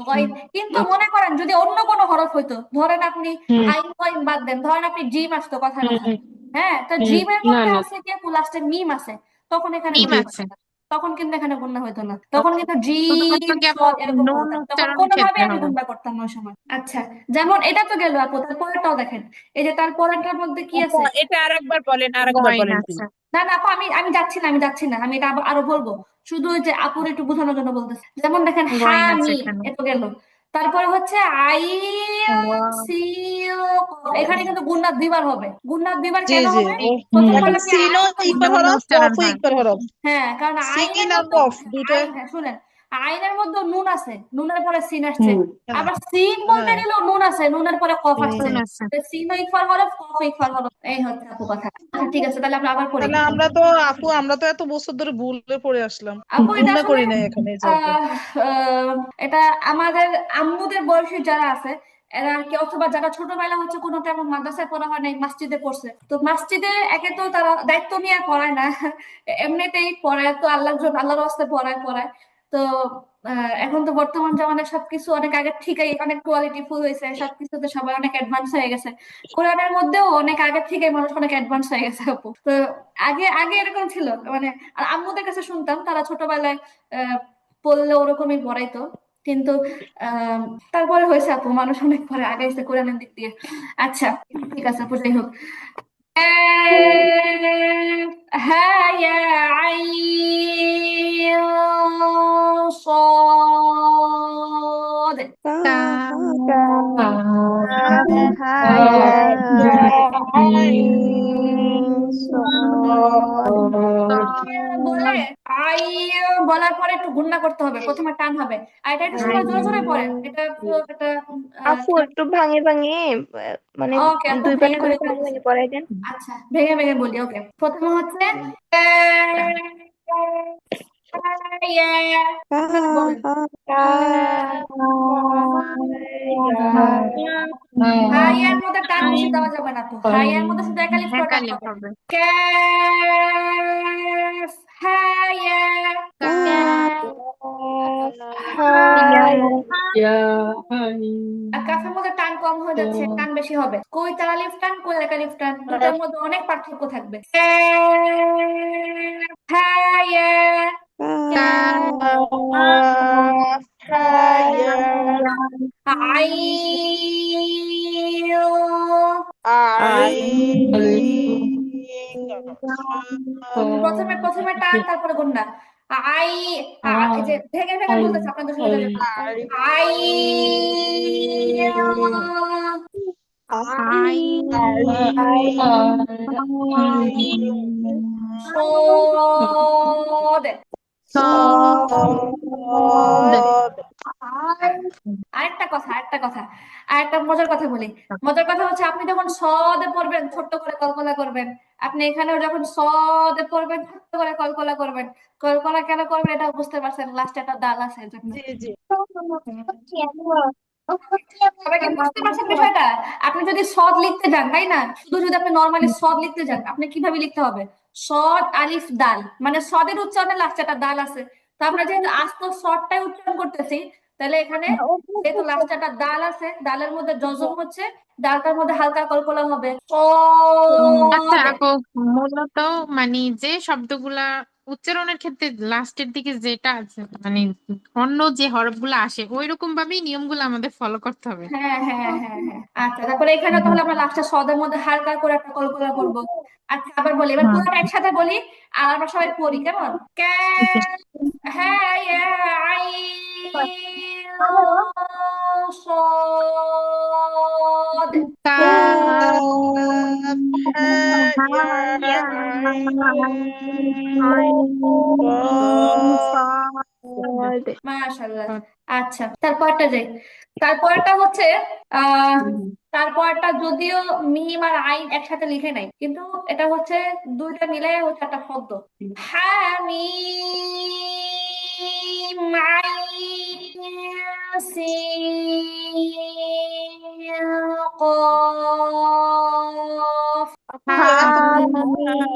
গইন। হুম কিন্তু আচ্ছা। মনে করেন যদি অন্য কোনো হরফ হইতো, ধরেন আপনি হুম আইন গইন বাদ দেন, ধরেন আপনি জিম আসতো কথায় হুম কথায়, হুম হ্যাঁ, তো হুম। জিমের না মধ্যে না। আছে কি লাস্টে মিম আছে, তখন এখানে মিম জি। গুণনা আছে, হতো না। তখন কিন্তু এখানে গুণনা হইতো না, তখন আচ্ছা। কিন্তু শুধুমাত্র জিম কি আপু সদ এরকম নুন বলতাম, তখন উচ্চারণের কোনোভাবে ক্ষেত্রে আমি হবে। গুণনা করতাম না ওই সময়। আচ্ছা, যেমন এটা তো গেল আপু, তার পরেরটাও দেখেন। এই যে তার পরেরটার মধ্যে কি আপু, আছে? এটা আরেকবার বলেন, আরেকবার গয়না বলেন আছে। প্লিজ। না না আপু, আমি যাচ্ছি না, আমি এটা আরো বলবো। শুধু ওই যে আপুর একটু বোঝানোর জন্য বলতেছি। যেমন দেখেন গয়না আছে হামি, এখানে। এত গেল। তারপরে হচ্ছে আই ওয়াও। সিও, এখানে কিন্তু গুণনাথ দুইবার হবে। গুণনাথ দুইবার জি কেন জি হবে? ও, প্রথমবার এখন আপনি সিনও ইকবার নুন হরফ, উচ্চারণ কফও হয়। ইকবার হরফ। হ্যাঁ, কারণ সিন আইনের আর মধ্যে, কফ দুইটা। আইন, হ্যাঁ শুনেন, আইনের মধ্যে নুন আছে, নুনের পরে সিন আসছে। হুম হ্যাঁ আবার সিন বলতে হ্যাঁ। গেলেও নুন আছে, নুনের পরে কফ আসছে। নুন আছে। সিন ইকফার হরফ, কফ ইকফার হরফ, এই হচ্ছে আপু কথা। আচ্ছা, ঠিক আছে, তাহলে আমরা আবার পড়ি। তাহলে আমরা তো এত বছর ধরে ভুলে পড়ে আসলাম, আপু এটা গুণনা আসলে করি নাই এখানে এই জায়গায়। আহ, আহ, এটা আমাদের আম্মুদের বয়সী যারা আছে, এরা আর কি, অথবা যারা ছোটবেলা হচ্ছে কোনো তেমন মাদ্রাসায় পড়া হয় নাই, মসজিদে পড়ছে, তো মসজিদে একে তো তারা দায়িত্ব নিয়ে পড়ায় না, এমনিতেই পড়ায়, তো আল্লাহর জন্য, আল্লাহর রাস্তে পড়ায় পড়ায়। তো এখন তো বর্তমান জামানায় সবকিছু অনেক আগে থেকেই অনেক কোয়ালিটি ফুল হয়েছে, সবকিছুতে সবাই অনেক অ্যাডভান্স হয়ে গেছে। কোরআনের মধ্যেও অনেক আগে থেকে মানুষ অনেক অ্যাডভান্স হয়ে গেছে আপু। তো আগে আগে এরকম ছিল, মানে আর আম্মুদের কাছে শুনতাম তারা ছোটবেলায় আহ পড়লে ওরকমই পড়াইতো। কিন্তু আহ তারপরে হয়েছে আপু, মানুষ অনেক পরে আগাইছে কোরআনের দিক দিয়ে। আচ্ছা, ঠিক আছে আপু, যাই হোক। হ্যাঁ, ইয়া আইন صاد। তা হায়া আইন সদ বলে আই বলার পরে একটু গুণনা করতে হবে, প্রথমে টান হবে। আর এটা একটু সবাই জোরে জোরে পড়েন, এটা পুরো এটা আপু একটু ভাঙে ভাঙে মানে ওকে আপু, দুই ভেঙে পাশে করে ভেঙে ভাঙে বলতেছি। ভাঙে পড়াই দেন। আচ্ছা, ভেঙে ভেঙে বলি, ওকে। প্রথমে হচ্ছে আপনারা বলেন। হাইয়ের মধ্যে টান বেশি দেওয়া যাবে না আপু, হাইয়ের মধ্যে শুধু একালিফ করে টান একালিফ হবে। হবে। ক্যাফ হাইয়া। হায়া ইয়া আইন আর কাফের মধ্যে টান কম হয়ে যাচ্ছে, টান বেশি হবে। কই তালিফ টান, কই একালিফ টান, দুটার মধ্যে অনেক পার্থক্য থাকবে। হাইয়া। আইয়ো। প্রথমে প্রথমে টান, তারপরে গুণনা। আই এই যে ভেঙে ভেঙে বলতেছে, আপনাদের সুবিধার জন্য। আই আই সদ। আর আরেকটা কথা আরেকটা মজার কথা বলি। মজার কথা হচ্ছে, আপনি যখন সদে পড়বেন ছোট্ট করে কলকলা করবেন, আপনি এখানেও যখন সদে পড়বেন ছোট্ট করে কলকলা করবেন। কলকলা কেন করবেন এটা বুঝতে পারছেন, লাস্টে একটা দাল আছে এর জন্য। জি জি সবাই কি বুঝতে পারছেন বিষয়টা? আপনি যদি সদ লিখতে যান, তাই না, শুধু যদি আপনি নর্মালি সদ লিখতে যান, আপনি কিভাবে লিখতে হবে? সদ আলিফ দাল, মানে সদের উচ্চারণে লাস্টে একটা দাল আছে। তো আমরা যেহেতু আস্ত সদটাই উচ্চারণ করতেছি, তাহলে এখানে যেহেতু লাস্টে একটা দাল আছে, দালের মধ্যে জজম হচ্ছে, ডালটার মধ্যে হালকা কলকলা হবে আচ্ছা সদ। আপু, মূলত মানে যে শব্দগুলা উচ্চারণের ক্ষেত্রে লাস্টের দিকে যেটা আছে মানে অন্য যে হরফগুলো আসে ওই রকম ভাবেই নিয়মগুলো আমাদের ফলো করতে হবে। হ্যাঁ হ্যাঁ হ্যাঁ হ্যাঁ, আচ্ছা, তারপরে এখানে তাহলে আমরা লাস্টে সদের মধ্যে হালকা করে একটা কলকলা করবো। আচ্ছা, আবার বলি, এবার হুম। পুরোটা একসাথে বলি, আর আমরা সবাই পড়ি, কেমন? হ্যাঁ ইয়া আইন صاد। তা মাশাআল্লাহ। আচ্ছা, তারপরটা যাই। তারপরটা হচ্ছে আহ তারপরটা যদিও মিম আর আইন একসাথে লিখে নাই, কিন্তু এটা হচ্ছে দুইটা মিলে হচ্ছে একটা শব্দ। হামিম আইন সিন কফ। আপু এত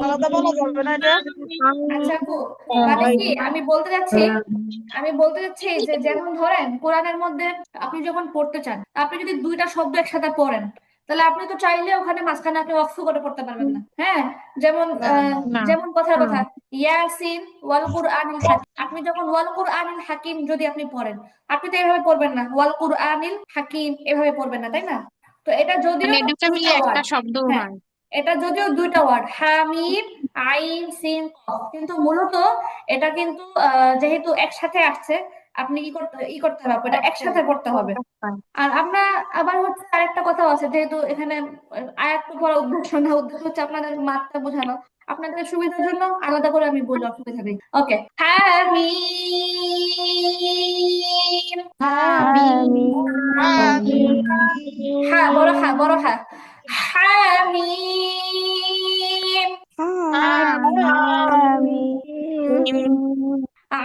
আলাদা বলা যাবে না এটা? আচ্ছা আপু, মানে কি আমি বলতে চাচ্ছি যে যেমন ধরেন কোরআনের মধ্যে আপনি যখন পড়তে চান, আপনি যদি দুইটা শব্দ একসাথে পড়েন, তাহলে আপনি তো চাইলে ওখানে মাঝখানে আপনি ওয়াকফ করে পড়তে পারবেন না। হ্যাঁ, যেমন না না না। যেমন কথার কথা ইয়াসিন ওয়াল কুরআনিল হাকিম, আপনি যখন ওয়াল কুরআনিল হাকিম যদি আপনি পড়েন, আপনি তো এভাবে পড়বেন না, ওয়াল কুরআনিল হাকিম এভাবে পড়বেন না, তাই না? তো এটা যদিও মানে দুটা মিলে দুইটা একটা ওয়ার্ড, শব্দ হ্যাঁ হয়। এটা যদিও দুইটা ওয়ার্ড হামিম আইন সিন কফ, কিন্তু মূলত এটা কিন্তু যেহেতু একসাথে আসছে, আপনি কি করতে হবে, এটা একসাথে পড়তে হবে। আর আমরা আবার হচ্ছে আরেকটা কথা আছে, যেহেতু এখানে আয়াত তো পড়া উদ্দেশ্য না, উদ্দেশ্য হচ্ছে আপনাদের মাত্রা বোঝানো, আপনাদের সুবিধার জন্য আলাদা করে আমি বলি, অসুবিধা নেই। ওকে, হামিম হ্যাঁ, বড় হ্যাঁ, বড় হ্যাঁ, হামিম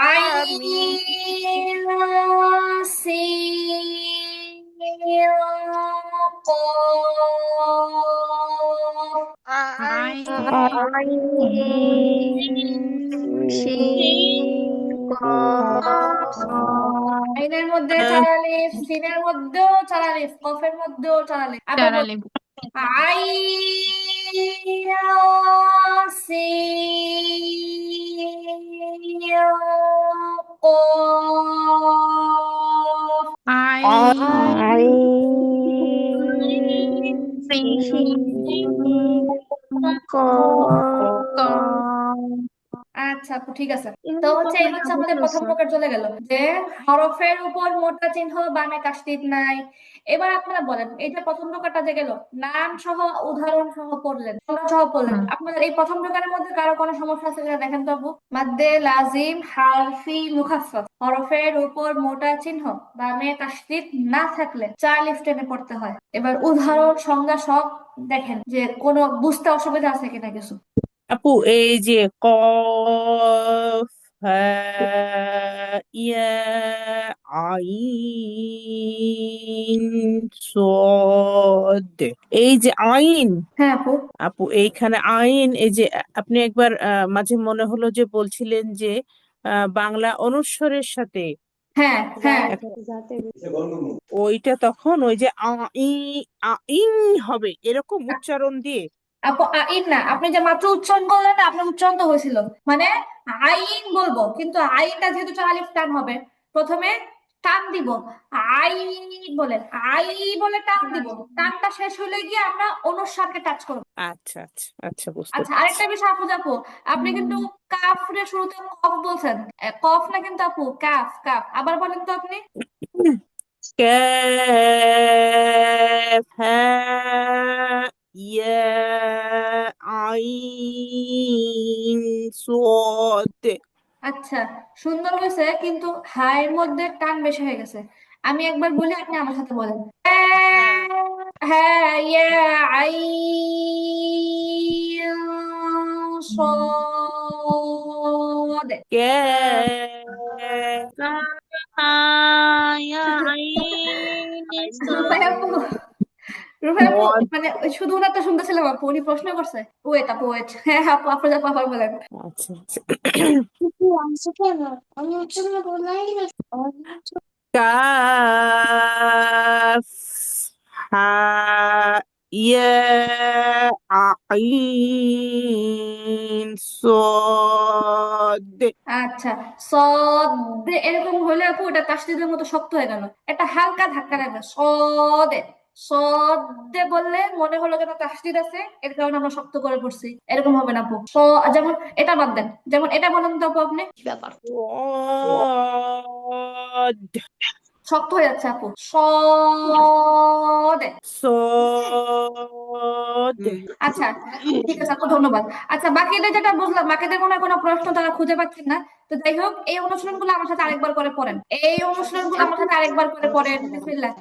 আইন সিন কফ। আইনের মধ্যে চার আলিফ, সিনের মধ্যেও চার আলিফ, কফের মধ্যেও চার আলিফ। আবার চারা বলি, লেবু। আই ক আচ্ছা আপু, ঠিক আছে। তো হচ্ছে এই হচ্ছে আমাদের প্রথম প্রকার চলে গেল, যে হরফের উপর মোটা চিহ্ন বামে তাসদীদ নাই। এবার আপনারা বলেন, এই যে প্রথম প্রকারটা যে গেল, নাম সহ উদাহরণ সহ পড়লেন, সংজ্ঞা সহ পড়লেন, আপনাদের এই প্রথম প্রকারের মধ্যে কারো কোনো সমস্যা আছে কিনা দেখেন তো আপু। মাদ্দে লাজিম হারফি মুখাফফাফ, হরফের উপর মোটা চিহ্ন বামে তাসদীদ না থাকলে চার আলিফ টেনে পড়তে হয়। এবার উদাহরণ সংজ্ঞা সব দেখেন যে কোনো বুঝতে অসুবিধা আছে কিনা কিছু। আপু এই যে কফ ইয়া আইন সদ, এই যে আইন, হ্যাঁ আপু। আপু এইখানে আইন, এই যে আপনি একবার মাঝে মনে হলো যে বলছিলেন যে বাংলা অনুস্বরের সাথে হ্যাঁ হ্যাঁ ওইটা তখন ওই যে আইন হবে এরকম উচ্চারণ দিয়ে। আপু আইন না, আপনি যে মাত্র উচ্চারণ করলেন না, আপনার উচ্চারণ তো হয়েছিল, মানে আইন বলবো, কিন্তু আইনটা যেহেতু চার আলিফ টান হবে, প্রথমে টান দিব, আই বলে, আই বলে টান দিব, টানটা শেষ হলে গিয়ে আমরা অনুস্বারকে টাচ করবো। আচ্ছা আচ্ছা আচ্ছা, বুঝতে আচ্ছা, পেরেছি। আরেকটা বিষয় আপু, আপু আপনি কিন্তু কাফ রে শুরুতে কফ বলছেন, কফ না কিন্তু আপু, কাফ কাফ, আবার বলেন তো আপনি। كاف ها يا عين صاد। আচ্ছা, সুন্দর হয়েছে, কিন্তু হায়ের মধ্যে টান বেশি হয়ে গেছে। আমি একবার বলি, আপনি আমার সাথে বলেন। হ্যাঁ ইয়া আইন صاد। كاف يا عين রুফাই আপু, صاد রুফাই আপু, صاد। মানে ওই শুধু ওনারটা শুনতেছিলাম আপু, উনি প্রশ্ন করছে। ওয়েট আপু ওয়েট, হ্যাঁ হ্যাঁ আপু, আপনার আপু আবার বলেন। আচ্ছা আচ্ছা। কাফ হা ইয়া আইন صاد। আচ্ছা, সদ এরকম হলে আপু ওটা তাসদিদের মতো শক্ত হয়ে গেল, একটা হালকা ধাক্কা লাগবে সদে। সদে বললে মনে হলো যেন তাসদিদ আছে, এর কারণে আমরা শক্ত করে পড়ছি, এরকম হবে না আপু। যেমন এটা বাদ দেন, যেমন এটা বলেন তো আপু আপনি। صاد শক্ত হয়ে যাচ্ছে আপু। সদ। সদ। আচ্ছা ঠিক আছে আপু, ধন্যবাদ। আচ্ছা বাকিদের যেটা বুঝলাম, বাকিদের মনে হয় কোনো প্রশ্ন তারা খুঁজে পাচ্ছেন না। তো যাই হোক, এই অনুশীলনগুলো আমার সাথে আরেকবার করে পড়েন। এই অনুশীলনগুলো আমার সাথে আরেকবার করে পড়েন। বিসমিল্লাহ।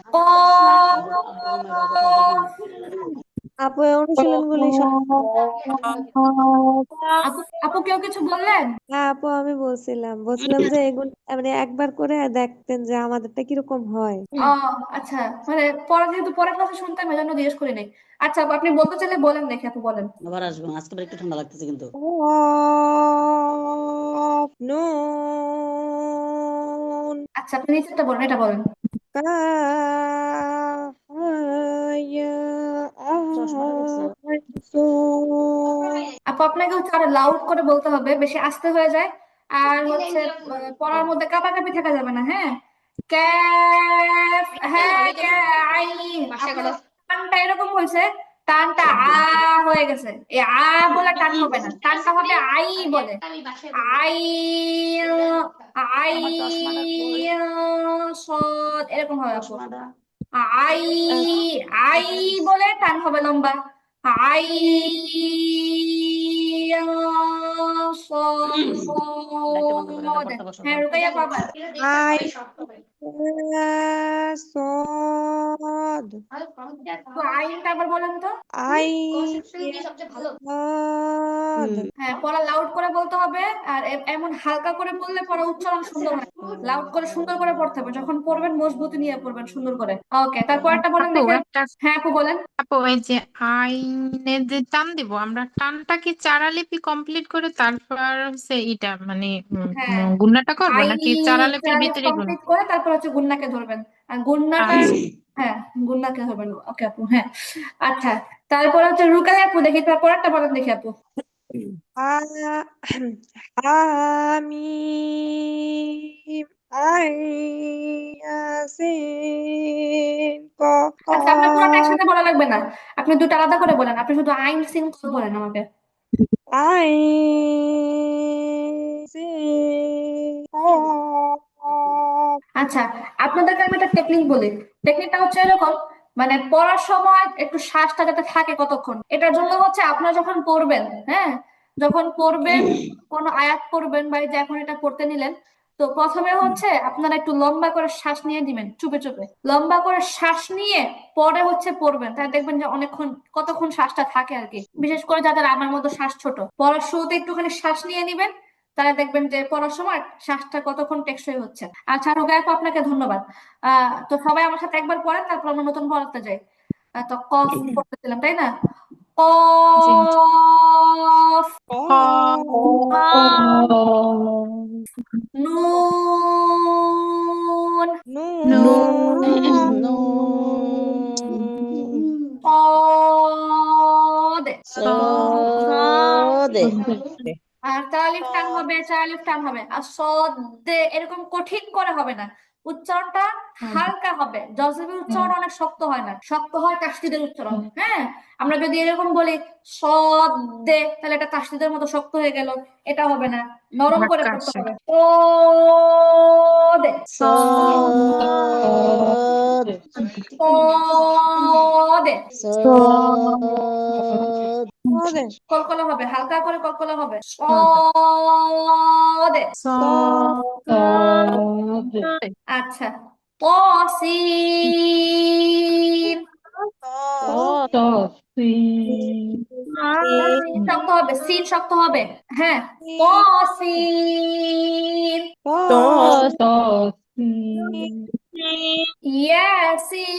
আপু এই অনুশীলনগুলি সব আপু আপু কেউ কিছু বললেন? হ্যাঁ আপু আমি বলছিলাম যে এগুলো মানে একবার করে দেখতেন যে আমাদেরটা কিরকম হয়। ও আচ্ছা, মানে পরে যেহেতু পরের ক্লাসে শুনতাম এজন্য জিজ্ঞেস করি নাই। আচ্ছা আপু, আপনি বলতে চাইলে বলেন, দেখে আপু বলেন। আবার আসবো, আজকে আবার একটু ঠান্ডা লাগতেছে কিন্তু। কফ নুন আচ্ছা আপনি নিচেরটা বলেন, এটা বলেন। কাফ ইয়া চশমাটা দেখছো? আইন আপু আপনাকে হচ্ছে আরো লাউড করে বলতে হবে, বেশি আস্তে হয়ে যায়। আর হচ্ছে পড়ার মধ্যে কাঁপাকাঁপি থাকা যাবে না, হ্যাঁ। ক্যাফ, হ্যাঁ আইন। আপনার টানটা এরকম হয়েছে, টানটা হয়ে গেছে। এই বলে টান হবে না, টানটা হবে আই বলে। আই, আই, সদ, এরকম হবে আপু। চশমাটা আই, আই বলে টান হবে লম্বা। আই, লাইটটা বন্ধ করে দাও, সদ। পড়তে বসো হ্যাঁ যাও। রুকাইয়া পাবা। সদ তো আইনটা আবার বলেন তো। আই হ্যাঁ পড়া লাউড করে বলতে হবে। আর এমন হালকা করে পড়লে পড়া উচ্চারণ সুন্দর হয়। লাউড করে সুন্দর করে পড়তে হবে, যখন পড়বেন মজবুতি নিয়ে পড়বেন সুন্দর করে। ওকে, তারপর একটা বলেন আপু দেখে। একটা হ্যাঁ আপু বলেন। আপু এই যে আইনের যে টান দিব, আমরা টানটা কি চারালিপি কমপ্লিট করে তারপর হচ্ছে এটা মানে হ্যাঁ, গুণাটা করবো আই নাকি চারালিপির চালিশ ভিতরে গুণ? কমপ্লিট করে তারপর হচ্ছে গুন্নাকে ধরবেন। আর গুন্নাটা, আচ্ছা হ্যাঁ গুন্নাকে ধরবেন। ওকে আপু, হ্যাঁ। আচ্ছা তারপর হচ্ছে রুকাই আপু, দেখি তারপর একটা বলেন দেখি আপু। হামিম ইয়াসিন আচ্ছা আপনার পুরোটা একসাথে বলা লাগবে না, আপনি দুটো আলাদা করে বলেন। আপনি শুধু আইন সিন বলেন আমাকে। আইন সিন আচ্ছা, আপনাদেরকে আমি একটা টেকনিক বলি। টেকনিকটা হচ্ছে এরকম, মানে পড়ার সময় একটু শ্বাসটা যাতে থাকে কতক্ষণ, এটার জন্য হচ্ছে আপনারা যখন পড়বেন, হ্যাঁ যখন পড়বেন, কোনো আয়াত পড়বেন বা এই যে এখন এটা পড়তে নিলেন, তো প্রথমে হচ্ছে আপনারা একটু লম্বা করে শ্বাস নিয়ে দিবেন, চুপে চুপে লম্বা করে শ্বাস নিয়ে পরে হচ্ছে পড়বেন। তাহলে দেখবেন যে অনেকক্ষণ, কতক্ষণ শ্বাসটা থাকে আর কি। বিশেষ করে যাদের আমার মতো শ্বাস ছোট, পড়ার শুরুতে একটুখানি শ্বাস নিয়ে নিবেন, তাহলে দেখবেন যে পড়ার সময় শ্বাসটা কতক্ষণ টেকসই হচ্ছে। আচ্ছা রোগায় আপু, আপনাকে ধন্যবাদ। তো সবাই আমার সাথে একবার পড়েন, তারপর আমরা নতুন পড়াতে যাই। তো কফ পড়তেছিলাম তাই না? জি। কফ, নুন, সদ। সদে আর চালিফ টান হবে, চালিফ টান হবে। আর সদে এরকম কঠিন করে হবে না, উচ্চারণটা হালকা হবে। জজমের উচ্চারণ অনেক শক্ত হয় না, শক্ত হয় তাসদিদের উচ্চারণ। হ্যাঁ, আমরা যদি এরকম বলি সদে, তাহলে এটা তাসদিদের মতো শক্ত হয়ে গেল, এটা হবে না, নরম করে ধাক্কা পড়তে আসে। হবে। সদে, সদ সদে, সদ কলকলা হবে, হালকা করে কলকলা হবে। সদে। আচ্ছা, তসিন, সিন শক্ত হবে, সিন শক্ত হবে। হ্যাঁ, তসিন, ইয়াসিন,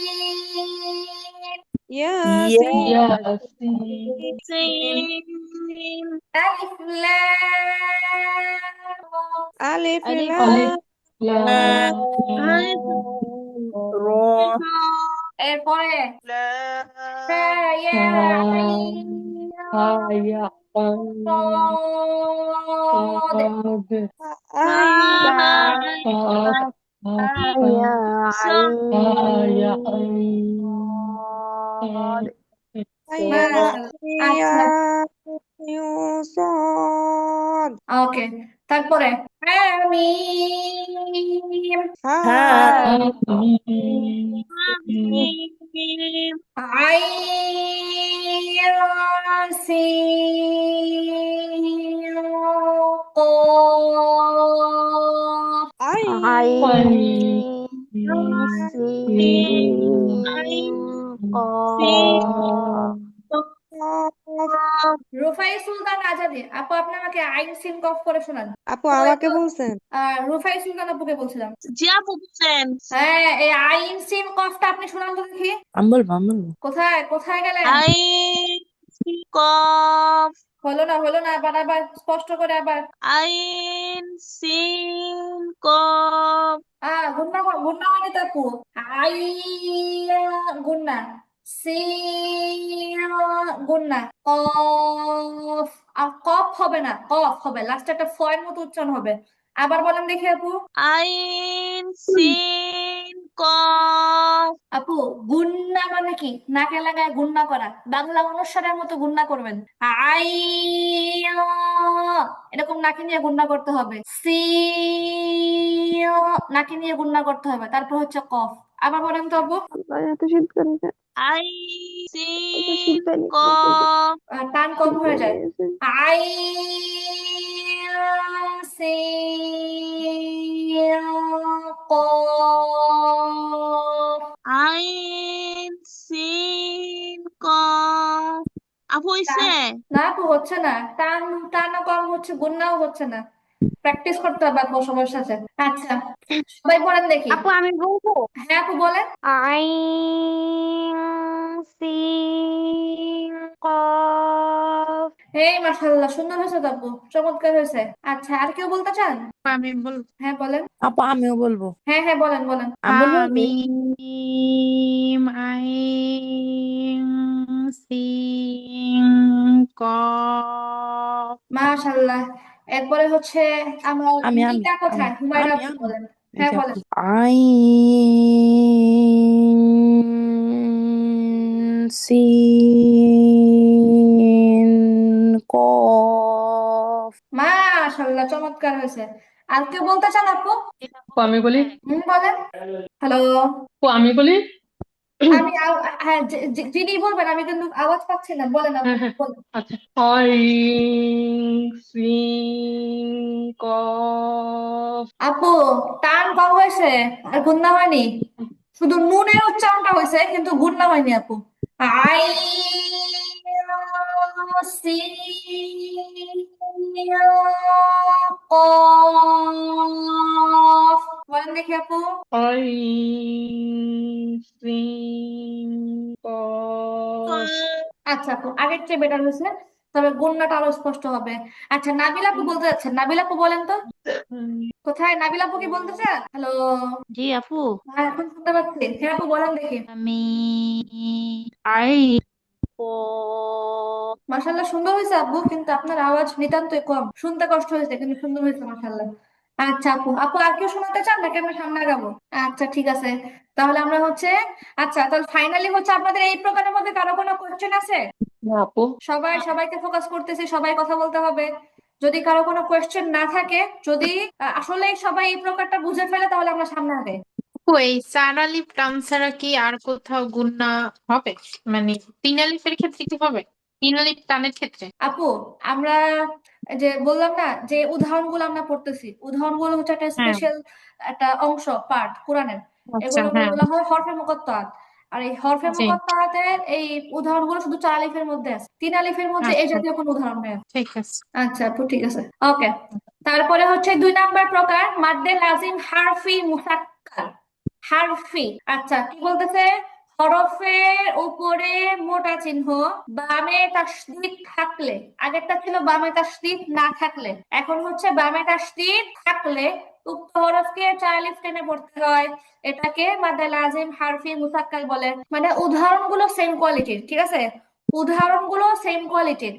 আলিফ লাম, আলিফ আলিফ লাম র এরপরে তা, ইয়া, আইন, صاد। আইন মাশাআল্লাহ। আচ্ছা صاد ওকে, তারপরে হামিম, হ্যাঁ আইন সিন কফ, আইন সিন কফ রুফাই সুলতান আজাদি আপু, আপনি আমাকে আইন সিন কফ করে শোনান। আপু তো আমাকে বলছেন? রুফাই সুলতান আপুকে বলছিলাম। জি আপু বলছেন। হ্যাঁ, এই আইন সিন কফটা আপনি শোনান তো দেখি। আমি বলবো। কোথায় কোথায় গেলেন? আইন সিন কফ, হলো না হলো না, আবার আবার স্পষ্ট করে আবার। আইন সিন কফ, গুন্না গুন্না মানে তো আপু, আই গুন্না, সি গুন্না, কফ, আর কফ হবে না, কফ হবে, লাস্টে একটা ফয়ের মতো উচ্চারণ হবে। আবার বলেন দেখি আপু। আইন সিন কফ, আপু, গুন্না মানে কি? নাকে লাগায় গুন্না করা, বাংলা অনুস্বারের মতো গুন্না করবেন। আই, এরকম নাকে নিয়ে গুন্না করতে হবে। সি, নাকে নিয়ে গুন্না করতে হবে। তারপর হচ্ছে কফ। আবার বলেন তো আপু। আল্লাহ, এত শীত করে, আই এত সিন শীত পানি কফ, টান কম হয়ে যায়। গেছে। আই, সি, কফ। আইন সিন কফ। আপু হইছে? না আপু, হচ্ছে না। টান, টানও কম হচ্ছে, গুন্নাও হচ্ছে না। প্র্যাকটিস করতে হবে আপু সময়ের সাথে। আচ্ছা, সবাই বলেন দেখি। আপু আমি বলবো হ্যাঁ আপু বলেন। আইন সিন কফ এই মাশাআল্লাহ, সুন্দর হয়েছে তো আপু, চমৎকার হয়েছে। আচ্ছা, আর কেউ বলতে চান? আমি বল হ্যাঁ বলেন। আপু আমিও বলবো। হ্যাঁ হ্যাঁ, বলেন বলেন। আমি বলবো নাকি? হামিম আইন সিন কফ। মাশাআল্লাহ। এরপরে হচ্ছে আমার আমি আমি মিতা আমি কোথায়? হুমায়রা আমি আপু আমি বলেন। এই হ্যাঁ যে বলেন। আপু আইন সিন কফ। মাশাআল্লাহ, চমৎকার হয়েছে। আর কেউ বলতে চান আপু? আপু আমি বলি। বলেন। হ্যালো। আপু আমি বলি। আমি হ্যাঁ, যিনি বলবেন, আমি কিন্তু আওয়াজ পাচ্ছি না, বলেন আপু হ্যাঁ হ্যাঁ, বলেন। আচ্ছা। আইন সিন কফ। আপু, টান কম হয়েছে, আর গুন্না হয়নি। শুধু নুনের উচ্চারণটা হয়েছে, কিন্তু গুন্না হয়নি আপু। আই, সি, কফ। বলেন দেখি আপু। আইন সিন কফ। আচ্ছা আপু, আগের চেয়ে বেটার হয়েছে, তবে গুন্নাটা আরো স্পষ্ট হবে। আচ্ছা, নাবিলা আপু বলতে যাচ্ছেন, নাবিলা আপু বলেন তো। কোথায় নাবিলা আপু, কি বলতে চান? হ্যালো। জি আপু। হ্যাঁ, এখন শুনতে পাচ্ছি। হ্যাঁ আপু, বলেন দেখি। আমি আই কফ, মাশাআল্লাহ, সুন্দর হয়েছে আপু, কিন্তু আপনার আওয়াজ নিতান্তই কম, শুনতে কষ্ট হয়েছে, কিন্তু সুন্দর হয়েছে মাশাআল্লাহ। আচ্ছা আপু, আপু আর কেউ শোনাতে চান নাকি আমরা সামনে আগাবো? আচ্ছা ঠিক আছে, তাহলে আমরা হচ্ছে, আচ্ছা তাহলে ফাইনালি হচ্ছে, আপনাদের এই প্রকারের মধ্যে কারো কোনো কোয়েশ্চেন আছে? না আপু। সবাই সবাইকে ফোকাস করতেছি, সবাই কথা বলতে হবে। যদি কারো কোনো কোয়েশ্চেন না থাকে, যদি আসলে সবাই এই প্রকারটা বুঝে ফেলে, তাহলে আমরা সামনে আগাই। ওই চার আলিফ টান ছাড়া কি আর কোথাও গুণনা হবে? মানে তিন আলিফের ক্ষেত্রে কি হবে? তিন আলিফ টানের ক্ষেত্রে? আপু, আমরা এই যে বললাম না, যে উদাহরণগুলো আমরা পড়তেছি, উদাহরণগুলো হচ্ছে একটা হ্যাঁ। স্পেশাল একটা অংশ, পার্ট কোরআনের। আচ্ছা এগুলোকে হ্যাঁ। বলা হয় হরফে মুকাত্তাত। আর এই হরফে জি। মুকাত্তাতের এই উদাহরণগুলো শুধু 4 আলিফের মধ্যে আছে, 3 আলিফের মধ্যে এই আচ্ছা জাতীয় কোনো উদাহরণ নেই। ঠিক আছে। আচ্ছা আপু, ঠিক আছে। ওকে, তারপরে হচ্ছে 2 নাম্বার প্রকার, মাদ্দে লাজিম হারফি মুশাক্কাল। হারফি, আচ্ছা কি বলতেছে? হরফের উপরে মোটা চিহ্ন, বামে তাসদীদ থাকলে, আগেরটা ছিল বামে তাসদীদ না থাকলে, এখন হচ্ছে বামে তাসদীদ থাকলে উক্ত হরফকে 4 আলিফ টেনে পড়তে হয়। এটাকে মাদ্দে লাজিম হারফি মুশাক্কাল বলে। মানে উদাহরণগুলো সেম কোয়ালিটির, ঠিক আছে? উদাহরণগুলো সেম কোয়ালিটির,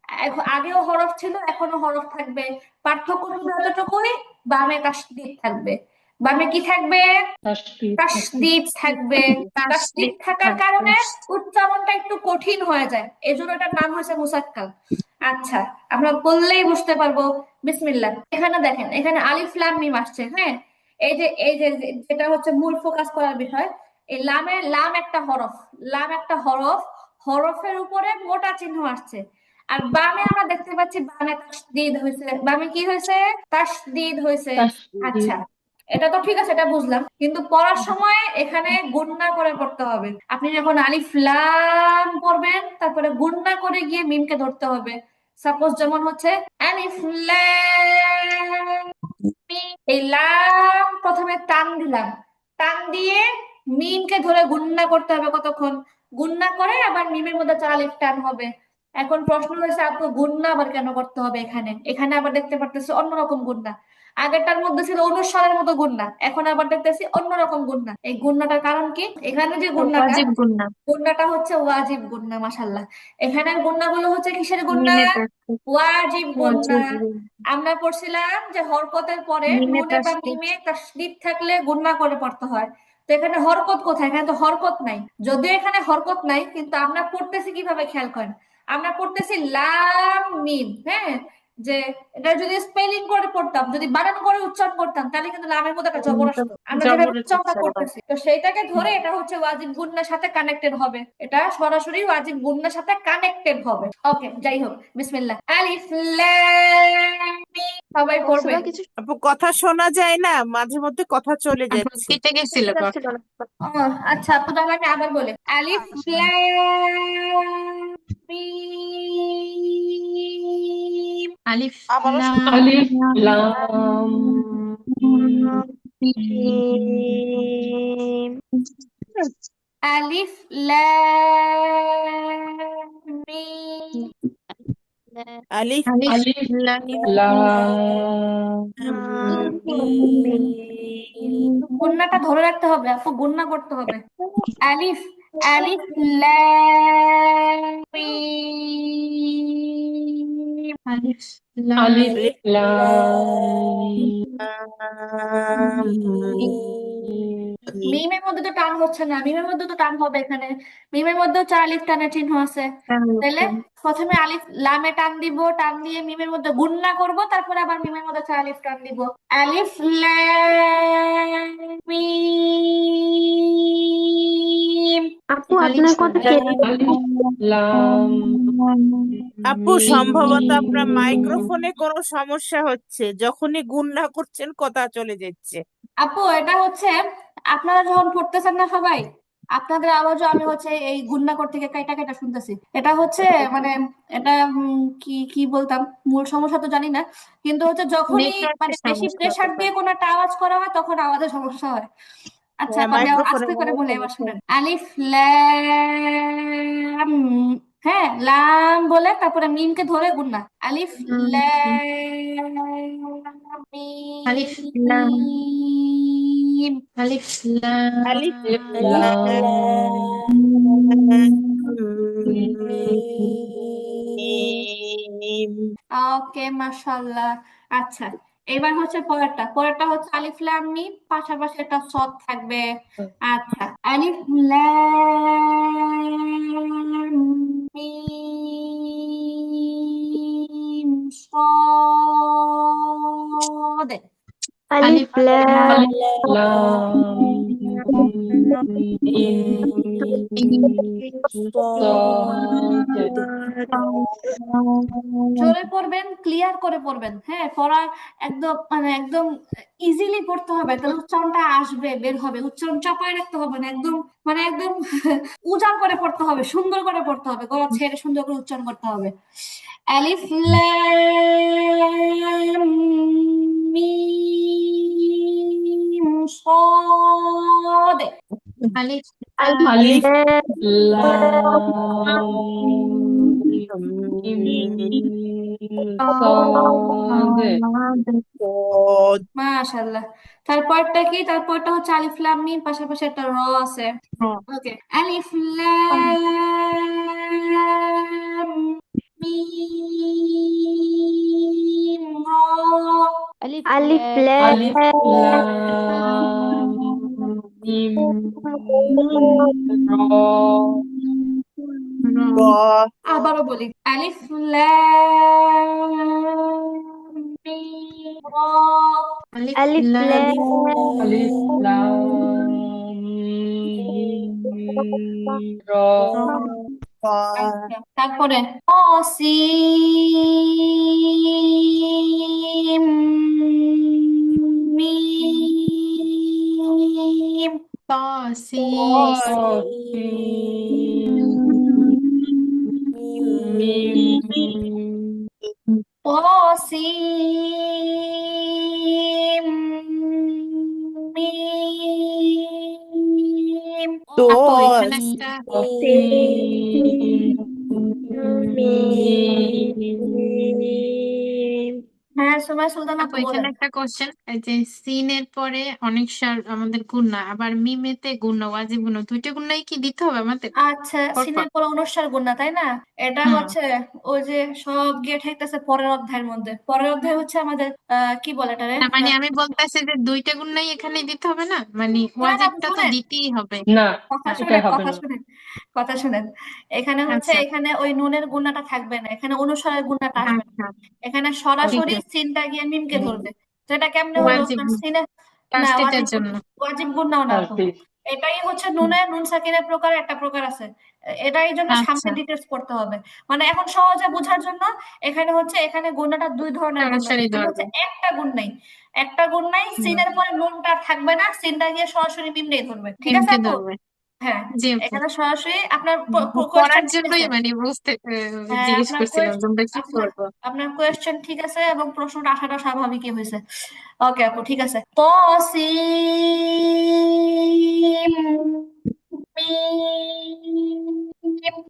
আগেও হরফ ছিল, এখনো হরফ থাকবে। পার্থক্য শুধু এতটুকুই, বামে তাসদীদ থাকবে। বামে কি থাকবে? তাসদীদ তাসদীদ থাকবে। তাসদীদ তাসদীদ থাকার থাকবে। কারণে উচ্চারণটা একটু কঠিন হয়ে যায়, এজন্য এটার নাম হয়েছে মুসাক্কাল। আচ্ছা, আমরা বললেই বুঝতে পারবো। বিসমিল্লাহ। এখানে দেখেন, এখানে আলিফ লাম মিম আসছে, হ্যাঁ। যেটা হচ্ছে মূল ফোকাস করার বিষয়, এই লাম একটা হরফ, লাম একটা হরফ, হরফের উপরে মোটা চিহ্ন আসছে। আর বামে আমরা দেখতে পাচ্ছি, বামে তাসদীদ হয়েছে। বামে কি হয়েছে? তাসদীদ হয়েছে। আচ্ছা, এটা তো ঠিক আছে, এটা বুঝলাম, কিন্তু পড়ার সময় এখানে গুণনা করে পড়তে হবে। আপনি যখন আলিফ লাম পড়বেন, তারপরে গুণনা করে গিয়ে মিমকে ধরতে হবে। সাপোজ যেমন হচ্ছে আলিফ লাম মিম। এই লাম প্রথমে টান দিলাম, টান দিয়ে মিমকে ধরে গুণনা করতে হবে কতক্ষণ, গুণনা করে আবার মিমের মধ্যে 4 আলিফ টান হবে। এখন প্রশ্ন হয়েছে, আপু গুণনা আবার কেন করতে হবে? এখানে এখানে আবার দেখতে পারতেছি অন্যরকম গুণনা। আগেরটার মধ্যে ছিল অনুস্বারের মতো গুণনা, এখন আবার দেখতেছি অন্যরকম গুণনা। এই গুণনাটার কারণ কি? এখানে যে গুণনাটা, ওয়াজিব গুন্না, গুণনাটা হচ্ছে ওয়াজিব গুণনা। মাশাআল্লাহ। এখানের গুণনাগুলো হচ্ছে কিসের গুণনা? মিমে তাসদীদ, ওয়াজিব গুণনা। ওয়াজিব গুন্না, আমরা পড়ছিলাম যে হরকতের পরে মিমে নুনে বা তাসদীদ। মিমে তাসদীদ থাকলে গুণনা করে পড়তে হয়। তো এখানে হরকত কোথায়? এখানে তো হরকত নাই। যদিও এখানে হরকত নাই, কিন্তু আমরা পড়তেছি কিভাবে খেয়াল করেন। আমরা পড়তেছি লাম মিম, হ্যাঁ। যে এটা যদি স্পেলিং করে পড়তাম, যদি বানান করে উচ্চারণ করতাম, তাহলে কিন্তু লামের মধ্যে একটা জবর আসতো। আমরা যেভাবে জবরের উচ্চারণটা উচ্চারণ। করতেছি, তো সেইটাকে ধরে এটা হচ্ছে ওয়াজিব গুন্নার সাথে কানেক্টেড হবে। এটা সরাসরি ওয়াজিব গুন্নার সাথে কানেক্টেড হবে। ওকে, যাই হোক, বিসমিল্লাহ। আলিফ লাম মিম। সবাই পড়বে। আপু কথা শোনা যায় না, মাঝে মধ্যে কথা চলে আপু যাচ্ছে। কেটে গেছিল কথা। ও আচ্ছা, আপু তাহলে আমি আবার বলি। আলিফ লাম মিম। আলিফ আবারও লাম শুনতে আলিফ মিম। লাম মিম। আলিফ লাম মিম। আলিফ আলিফ আলিফ লাম লাম মিম। গুন্নাটা ধরে রাখতে হবে আপু, গুন্না করতে হবে। আলিফ, আলিফ লাম মিম। আলিফ লাম আলিফ আলিফ লাম লাম মিম। মিমের মধ্যে তো টান হচ্ছে না, মিমের মধ্যে তো টান হবে এখানে। মিমের মধ্যেও 4 আলিফ টানের চিহ্ন আছে। তাহলে প্রথমে আলিফ লামে টান দিব, টান দিয়ে মিমের মধ্যে গুণনা করব, তারপরে আবার মিমের মধ্যে 4 আলিফ টান দিব। আলিফ লাম মিম। আপু আলিফ আপনার কথা কেটে আলিফ লাম আপু সম্ভবত আপনার মাইক্রোফোনে কোনো সমস্যা হচ্ছে, যখনই গুণনা করছেন কথা চলে যাচ্ছে। আপু এটা হচ্ছে, আপনারা যখন পড়তেছেন না সবাই, আপনাদের আওয়াজও আমি হচ্ছে এই গুন্না করতে গিয়ে কাইটা কাইটা শুনতেছি। এটা হচ্ছে মানে, এটা কি কি বলতাম, মূল সমস্যা তো জানি না, কিন্তু হচ্ছে যখনই মানে নেটওয়ার্কের বেশি সমস্যা হতে প্রেসার দিয়ে পারে। কোনো একটা আওয়াজ করা হয়, তখন আওয়াজের সমস্যা হয়। আচ্ছা, হ্যাঁ, আমি আবার মাইক্রোফোনে আস্তে করে মনে বলে, হয় এবার সমস্যা শুনেন। হচ্ছে। আলিফ লাম। হ্যাঁ, লাম বলে তারপরে মিমকে ধরে গুন্না। আলিফ লাম আলিফ লাম, মিম। আলিফ লাম আলিফ আলিফ আলিফ লাম লাম মিম। ওকে, মাশাআল্লাহ। আচ্ছা, এবার হচ্ছে পরেরটা। পরেরটা হচ্ছে আলিফ লাম মিম, পাশাপাশি একটা সদ থাকবে। আচ্ছা, আলিফ লাম মিম সদ। আলিফ আলিফ লাম লাম আলিফ লাম মিম صاد জোরে পড়বেন, ক্লিয়ার করে পড়বেন, হ্যাঁ। পড়া একদম মানে একদম ইজিলি পড়তে হবে, তাহলে উচ্চারণটা আসবে, বের হবে। উচ্চারণ চাপায় রাখতে হবে না, একদম মানে একদম উজাড় করে পড়তে হবে, সুন্দর করে পড়তে হবে, গলা ছেড়ে সুন্দর করে উচ্চারণ করতে হবে। আলিফ লাম মিম সাদ। আলিফ আলিফ লাম আলিফ লাম লাম মিম صاد পদ। মাশাআল্লাহ। তারপরটা কি? তারপরটা হচ্ছে আলিফ লাম মিম, পাশাপাশি একটা র আছে। ওকে, আলিফ লাম মিম র। আলিফ আলিফ লাম লাম মিম র র। আবারও বলি, আলিফ লাম মিম রা। আলিফ আলিফ লাম লাম আলিফ লাম মিম মিম র। আচ্ছা, তারপরে অসীম মিম। তাসিম অসীম মিম অসীম মিম। আপু এখানে একটা অসীম মিম। হ্যাঁ, সুমাইয়া সুলতানা আপু আপু এখানে বলেন। একটা কোশ্চেন, যে সিনের পরে অনেক সার আমাদের গুণা, আবার মিমেতে গুণা, ওয়াজিব গুণা, দুইটা গুণাই কি দিতে হবে আমাদের আচ্ছা, পরপর? সিনের পর অনুস্বার গুণ না, তাই না? এটা হুম। হচ্ছে ওই যে সব গিয়ে ঠেকতেছে পরের অধ্যায়ের মধ্যে। পরের অধ্যায় হচ্ছে আমাদের কি বলে এটারে? না মানে আমি বলতেছি যে দুইটা গুণাই এখানে দিতে হবে না, মানে শুনেন আপু, ওয়াজিবটা তো শুনেন, দিতেই হবে। না, কথা হ্যাঁ, এটা শুনেন, হবে কথা না। শুনেন, কথা শুনেন। এখানে হচ্ছে, আচ্ছা এখানে ওই নুনের গুণাটা থাকবে না, এখানে অনুস্বারের গুণাটা আসবে না। আচ্ছা এখানে ঠিক সরাসরি আছে। সিনটা গিয়ে মিমকে ধরবে। তো এটা কেমনে হলো? ওয়াজিব কারণ সিনে না, ফার্স্ট এটার ওয়াজিব জন্য। ওয়াজিব গুণ নাও না আপু। তাসদিদ। এটাই হচ্ছে নুনের নুন সাকিনের প্রকার একটা প্রকার আছে। এটাই জন্য সামনে আচ্ছা, ডিটেলস করতে হবে। মানে এখন সহজে বোঝার জন্য এখানে হচ্ছে, এখানে গুণাটা দুই ধরনের গুণ নাই, সরাসরি এখানে হচ্ছে ধরবে। একটা গুণ নাই। একটা গুণ নাই, হুম, সিনের পরে নুনটা আর থাকবে না, সিনটা গিয়ে সরাসরি মিমরেই ধরবে। ঠিক আছে মিমকে আপু? ধরবে। হ্যাঁ, জি আপু, এখানে সরাসরি আপনার কোয়েশ্চেন পড়ার ঠিক জন্যই আছে। মানে বুঝতে হ্যাঁ, জিজ্ঞেস আপনার করছিলাম তোমরা কি আপনার করবো। আপনার কোয়েশ্চেন ঠিক আছে এবং প্রশ্নটা আসাটা স্বাভাবিকই হয়েছে। ওকে আপু, ঠিক আছে। তসিম মিম।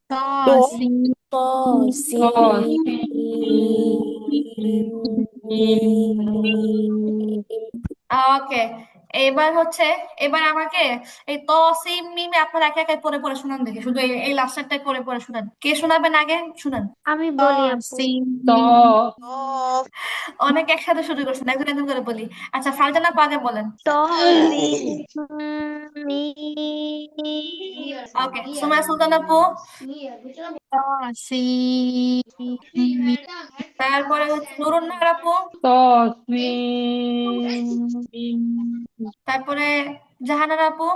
তো তাসিম ওকে, এবার হচ্ছে, এবার আমাকে এই তসিম মিমে আপনারা একে একে পড়ে পড়ে শুনান দেখি, শুধু এই লাস্টারটাই পড়ে পড়ে শুনান। কে শোনাবেন আগে? শুনান। আমি বলি আপু। তাসিম ত অনেক একসাথে শুরু করছেন, একজন একজন করে বলি। আচ্ছা, ফারজানা আপু আগে বলেন। তসিম মিম। ওকে, সুমাইয়া সুলতান আপু। তাসিম তারপরে হচ্ছে নুরুন্নাহার আপু। তসিম তারপরে জাহানারা আপু।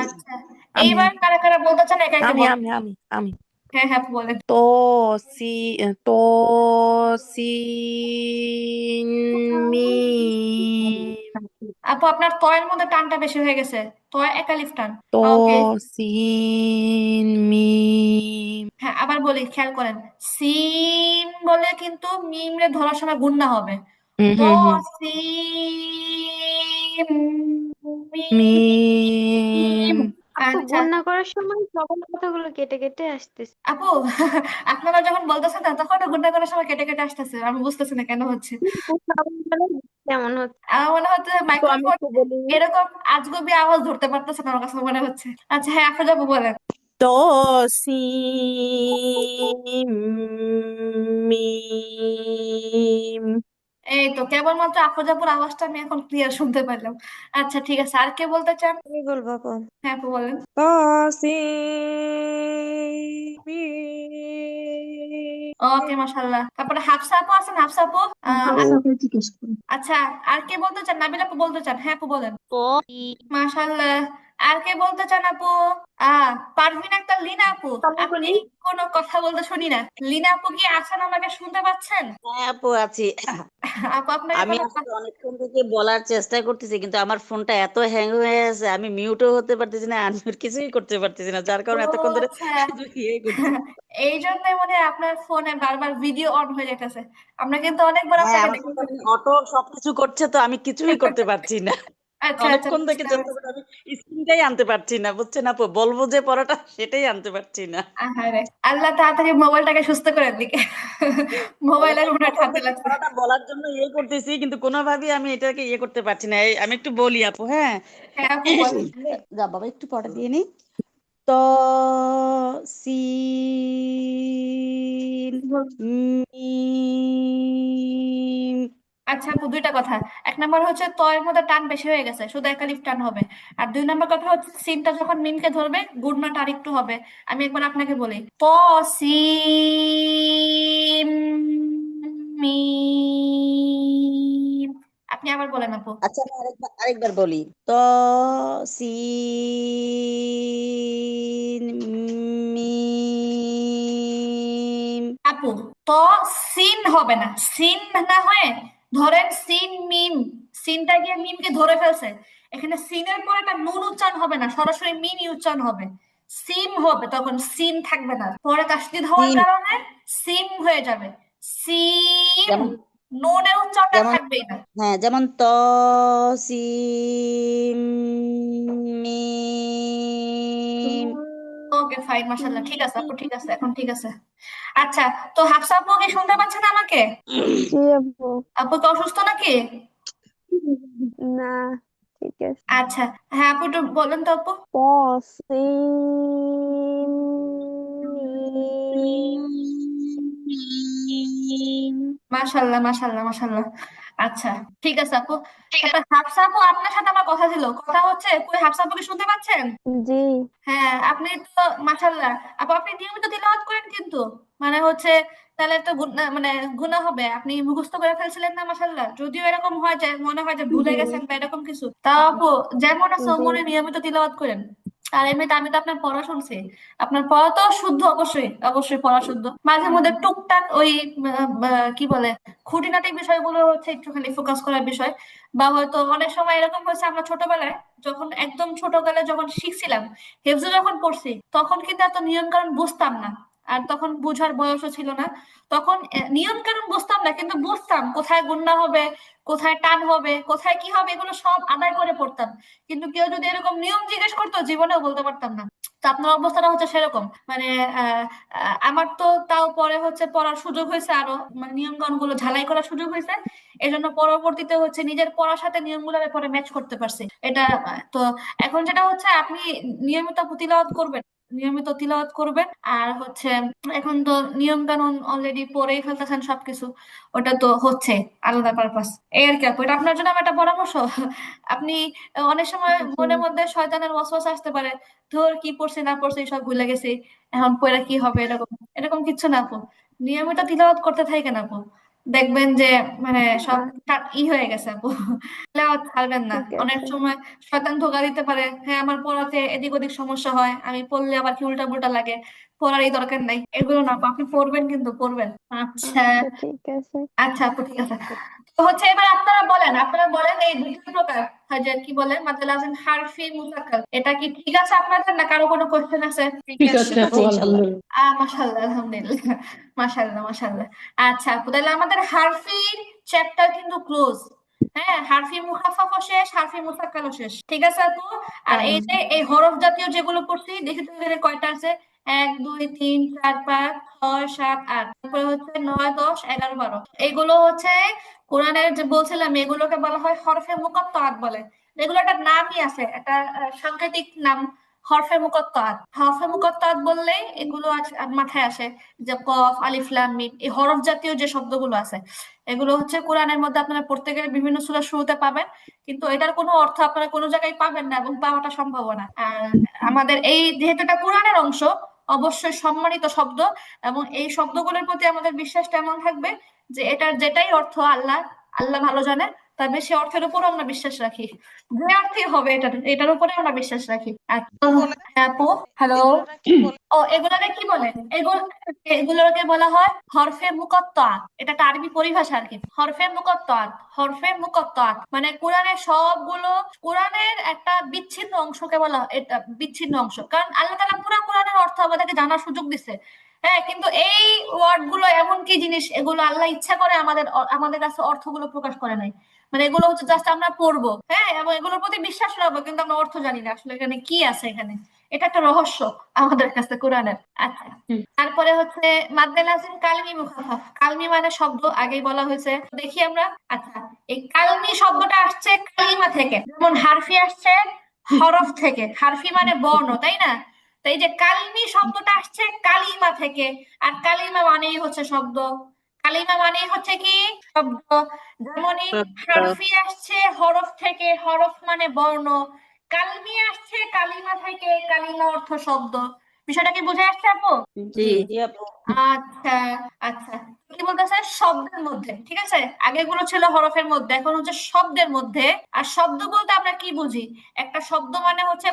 আচ্ছা, আমি এইবার কারা কারা বলতে চান একা একা আমি বলেন। আমি আমি আমি হ্যাঁ হ্যাঁ আপু বলেন। তো সি তো সিন মিম আপু আপনার তয়ের মধ্যে টানটা বেশি হয়ে গেছে, তয় একালিফ টান। তো ওকে, সিন মিম হ্যাঁ আবার বলি, খেয়াল করেন। সিন বলে কিন্তু মিম রে ধরার সময় গুণনা হবে। হুম ত হুম হুম সিন মিম মিম। আপু আচ্ছা বন্যা করার সময় সকল কথাগুলো কেটে কেটে আসতেছে। আপু, আপনারা যখন বলতেছেন না তখন গুণনা করার সময় কেটে কেটে আসতেছে, আমি বুঝতেছি না কেন হচ্ছে। কেমন হচ্ছে? আমার মনে হচ্ছে তো আমি মাইক্রোফোন একটু বলি এরকম আজগুবি আওয়াজ ধরতে পারতেছে না, আমার কাছে মনে হচ্ছে। আচ্ছা হ্যাঁ, আফরোজা আপু বলেন। তো সিন মিম এই তো কেবলমাত্র আফরোজাপুর আওয়াজটা আমি এখন ক্লিয়ার শুনতে পারলাম। আচ্ছা ঠিক আছে, আর কে বলতে চান? আমি বলবো আপু। হ্যাঁ আপু বলেন। ওকে মাশাআল্লাহ। তারপরে হাফসা আপু আছেন? হাফসা আপু। আচ্ছা, আর কে বলতে চান? নাবিল আপু বলতে চান? হ্যাঁ আপু বলেন। মাশাআল্লাহ। আর কে বলতে চান আপু? পারভিন আক্তার লিনা আপু। আমি আপনি বলি। কোনো কথা বলতে শুনি না। লিনা আপু কি আছেন? আমাকে শুনতে পাচ্ছেন? হ্যাঁ আপু আছি। আপু আপনাকে আমি কোনো আসলে অনেকক্ষণ থেকে বলার চেষ্টা করতেছি কিন্তু আমার ফোনটা এত হ্যাং হয়ে আছে, আমি মিউটও হতে পারতেছি না, আনমিউট কিছুই করতে পারতেছি না, যার ও কারণে এতক্ষণ ধরে আচ্ছা, শুধু ইয়ে করছি। এই জন্যই মনে হয় আপনার ফোনে বারবার ভিডিও অন হয়ে যাইতেছে। আমরা কিন্তু অনেকবার হ্যাঁ আপনাকে আমার দেখে ফোনটা ফেলছি। অটো সবকিছু করছে তো আমি কিছুই করতে পারছি না। আচ্ছা আচ্ছা, অনেকক্ষণ থেকে বুঝতে চেষ্টা পারছি। করে আমি স্ক্রিনটাই আনতে পারছি না, বুঝছেন আপু, বলবো যে পড়াটা সেটাই আনতে পারছি না। আহারে, আল্লাহ তাড়াতাড়ি মোবাইলটাকে সুস্থ করে দিকে। মোবাইলের মনে হয় তখন ঠান্ডা থেকে লাগছে। পড়াটা বলার জন্য ইয়ে করতেছি কিন্তু কোনোভাবেই আমি এটাকে ইয়ে করতে পারছি না। এই আমি একটু বলি আপু, হ্যাঁ। হ্যাঁ আপু বলেন। যা বাবা একটু পড়া দিয়ে নি। ত সিন মিম। আচ্ছা আপু, দুইটা কথা। এক নম্বর হচ্ছে ত এর মধ্যে টান বেশি হয়ে গেছে, শুধু এক আলিফ টান হবে। আর দুই নম্বর কথা হচ্ছে সিনটা যখন মিমকে ধরবে গুণনাটা আরেকটু হবে। আমি একবার আপনাকে বলি, ত সিন মিম। আপনি আবার বলেন আপু। আচ্ছা আমি আরেকবার বলি। ত সিন মিম। আপু, ত সিন হবে না, সিন না হয়ে ধরেন সিন মিম, সিনটা গিয়ে মিমকে ধরে ফেলছে। এখানে সিনের পরে একটা নুন উচ্চারণ হবে না, সরাসরি মিমই উচ্চারণ হবে। সিম হবে, তখন সিন থাকবে না, পরে তাসদিদ হওয়ার সিন কারণে সিম হয়ে যাবে। সিম, যেমন নুনের উচ্চারণটা যেমন থাকবেই না। হ্যাঁ, যেমন ত সিন মিম। ওকে ফাইন, মাশাআল্লাহ, ঠিক আছে আপু, ঠিক আছে, এখন ঠিক আছে। আচ্ছা, তো হাফসা আপু কি শুনতে পাচ্ছেন আমাকে? জি আপু। আপু কি অসুস্থ নাকি? না, ঠিক আছে। আচ্ছা, হ্যাঁ আপু একটু বলেন তো আপু। তসিম মিম। মাশাল্লাহ, মাশাল্লাহ, মাশাল্লাহ। আচ্ছা, ঠিক আছে আপু। তারপর হাফসা আপু, আপনার সাথে আমার কথা ছিল, কথা হচ্ছে কই, হাফসা আপুকে শুনতে পাচ্ছেন? জি। হ্যাঁ, আপনি তো মাশাল্লাহ আপু, আপনি নিয়মিত তিলাওয়াত করেন কিন্তু, মানে হচ্ছে তাহলে তো মানে গুনাহ হবে, আপনি মুখস্থ করে ফেলছিলেন না মাশাল্লাহ। যদিও এরকম হয় যে মনে হয় যে ভুলে জি। গেছেন বা এরকম কিছু, তা আপু যেমন আছে জি। মনে নিয়মিত তিলাওয়াত করেন। আর এমনিতে আমি তো আপনার পড়া শুনছি, আপনার পড়া তো শুদ্ধ, অবশ্যই অবশ্যই পড়া শুদ্ধ। মাঝে মধ্যে টুকটাক ওই কি বলে খুঁটিনাটি বিষয়গুলো হচ্ছে একটুখানি ফোকাস করার বিষয়। বা হয়তো অনেক সময় এরকম হয়েছে, আমরা ছোটবেলায় যখন একদম ছোটবেলায় যখন শিখছিলাম, হেফজো যখন পড়ছি, তখন কিন্তু এত নিয়ম কানুন বুঝতাম না। আর তখন বুঝার বয়সও ছিল না। তখন নিয়ম কানুন বুঝতাম না, কিন্তু বুঝতাম কোথায় গুণনা হবে, কোথায় টান হবে, কোথায় কি হবে, এগুলো সব আদায় করে পড়তাম। কিন্তু কেউ যদি এরকম নিয়ম জিজ্ঞেস করতো, জীবনেও বলতে পারতাম না। তো আপনার অবস্থাটা হচ্ছে সেরকম, মানে আহ আমার তো তাও পরে হচ্ছে পড়ার সুযোগ হয়েছে, আরো মানে নিয়ম কানুন গুলো ঝালাই করার সুযোগ হয়েছে। এই জন্য পরবর্তীতে হচ্ছে নিজের পড়ার সাথে নিয়মগুলো পরে ম্যাচ করতে পারছি এটা। তো এখন যেটা হচ্ছে, আপনি নিয়মিত তিলাওয়াত করবেন, নিয়মিত তিলাওয়াত করবেন। আর হচ্ছে এখন তো নিয়ম কানুন অলরেডি পড়েই ফেলতেছেন সবকিছু, ওটা তো হচ্ছে আলাদা পারপাস। এই আর কি আপু, এটা আপনার জন্য আমার একটা পরামর্শ। আপনি অনেক সময় জি। মনের মধ্যে শয়তানের ওয়াসওয়াসা আসতে পারে, ধর কি পড়ছি না পড়ছি সব ভুলে গেছি, এখন পড়া কি হবে, এরকম এরকম কিচ্ছু না আপু। নিয়মিত তিলাওয়াত করতে থাকেন আপু, দেখবেন যে মানে সব আ- হয়ে গেছে আপু। তিলাওয়াত ছাড়বেন না। ঠিক অনেক আছে। সময় শয়তান ধোঁকা দিতে পারে, হ্যাঁ আমার পড়াতে এদিক ওদিক সমস্যা হয়, আমি পড়লে আবার কি উল্টা পুল্টা লাগে, পড়ারই দরকার নাই, এগুলো না আপু, আপনি পড়বেন কিন্তু পড়বেন। আচ্ছা, আচ্ছা, ঠিক আছে। আচ্ছা আপু, ঠিক আছে। তো হচ্ছে এবার আপনারা বলেন এই দুইটা প্রকার, যে কি বলে মাদ্দুল আযম হারফি মুসাক্কাল, এটা কি ঠিক আছে আপনাদের, না কারো কোনো কোশ্চেন আছে? ঠিক আছে ঠিক আপু, আছে ইনশাল্লাহ। আলহামদুলিল্লাহ। মাশাআল্লাহ, আলহামদুলিল্লাহ, মাশাআল্লাহ, মাশাআল্লাহ। আচ্ছা আপু, তাহলে আমাদের হারফির চ্যাপ্টার কিন্তু ক্লোজ। হ্যাঁ, হারফি মুখাফফাও শেষ, হারফি মুসাক্কালও শেষ, ঠিক আছে আপু। আর এই যে এই হরফ জাতীয় যেগুলো পড়ছি, দেখি তো এখানে কয়টা আছে। 1 2 3 4 5 6 7 8, তারপরে হচ্ছে 9 10 11 12, এগুলো হচ্ছে কোরআনের যে বলছিলাম, এগুলোকে বলা হয় হরফে মুকাত্তাআত বলে। এগুলো একটা নামই আছে, একটা সাংকেতিক নাম, হরফে মুকাত্তাআত। হরফে মুকাত্তাআত বললেই এগুলো মাথায় আসে, যে কফ আলিফ লাম মিম, এই হরফ জাতীয় যে শব্দগুলো আছে, এগুলো হচ্ছে কোরআনের মধ্যে আপনারা পড়তে গেলে বিভিন্ন সূরার শুরুতে পাবেন, কিন্তু এটার কোনো অর্থ আপনারা কোনো জায়গায় পাবেন না এবং পাওয়াটা সম্ভব না। আর আমাদের এই যেহেতু এটা কোরআনের অংশ, অবশ্যই সম্মানিত শব্দ, এবং এই শব্দগুলোর প্রতি আমাদের বিশ্বাসটা এমন থাকবে যে এটার যেটাই অর্থ আল্লাহ আল্লাহ ভালো জানে, তবে সে অর্থের উপর আমরা বিশ্বাস রাখি, যে অর্থই হবে এটার উপরে আমরা বিশ্বাস রাখি। আর তো বলে হ্যাঁ আপু, হ্যালো। এগুলোরা কি বলে? ও, এগুলোকে কি বলে? এগুলোকে বলা হয় হরফে মুকাত্তাআত। এটা একটা আরবি পরিভাষা আর কি, হরফে মুকাত্তাআত। হরফে মুকাত্তাআত মানে কোরআনের সবগুলো, কোরআনের একটা বিচ্ছিন্ন অংশকে বলা হয় এটা বিচ্ছিন্ন অংশ, কারণ আল্লাহ তাআলা পুরো কোরআনের অর্থ আমাদেরকে জানার সুযোগ দিছে। হ্যাঁ, কিন্তু এই ওয়ার্ড গুলো এমন কি জিনিস, এগুলো আল্লাহ ইচ্ছা করে আমাদের আমাদের কাছে অর্থগুলো প্রকাশ করে নাই। মানে এগুলো হচ্ছে জাস্ট আমরা পড়বো, হ্যাঁ, এবং এগুলোর প্রতি বিশ্বাস রাখবো, কিন্তু আমরা অর্থ জানি না আসলে এখানে কি আছে এখানে। এটা একটা রহস্য আমাদের কাছে কোরআনের। আচ্ছা, তারপরে হচ্ছে মাদ্দে লাজিম কালমি মুখাফফা, কালমি মানে শব্দ, আগেই বলা হয়েছে, দেখি আমরা। আচ্ছা, এই কালমি শব্দটা আসছে কালিমা থেকে, যেমন হারফি আসছে হরফ থেকে, হারফি মানে বর্ণ, তাই না? তো এই যে কালমি শব্দটা আসছে কালিমা থেকে, আর কালিমা মানেই হচ্ছে শব্দ, কালিমা মানে হচ্ছে কি শব্দ, যেমনই শব্দ। হারফি আসছে হরফ থেকে, হরফ মানে বর্ণ। কালমি আসছে কালিমা থেকে, কালিমা অর্থ শব্দ। বিষয়টা কি বুঝে আসছে আপু? জি। জি আপু। আচ্ছা, আচ্ছা, কি বলতেছে শব্দের মধ্যে, ঠিক আছে। আগেগুলো ছিল হরফের মধ্যে, এখন হচ্ছে শব্দের মধ্যে। আর শব্দ বলতে আমরা কি বুঝি? একটা শব্দ মানে হচ্ছে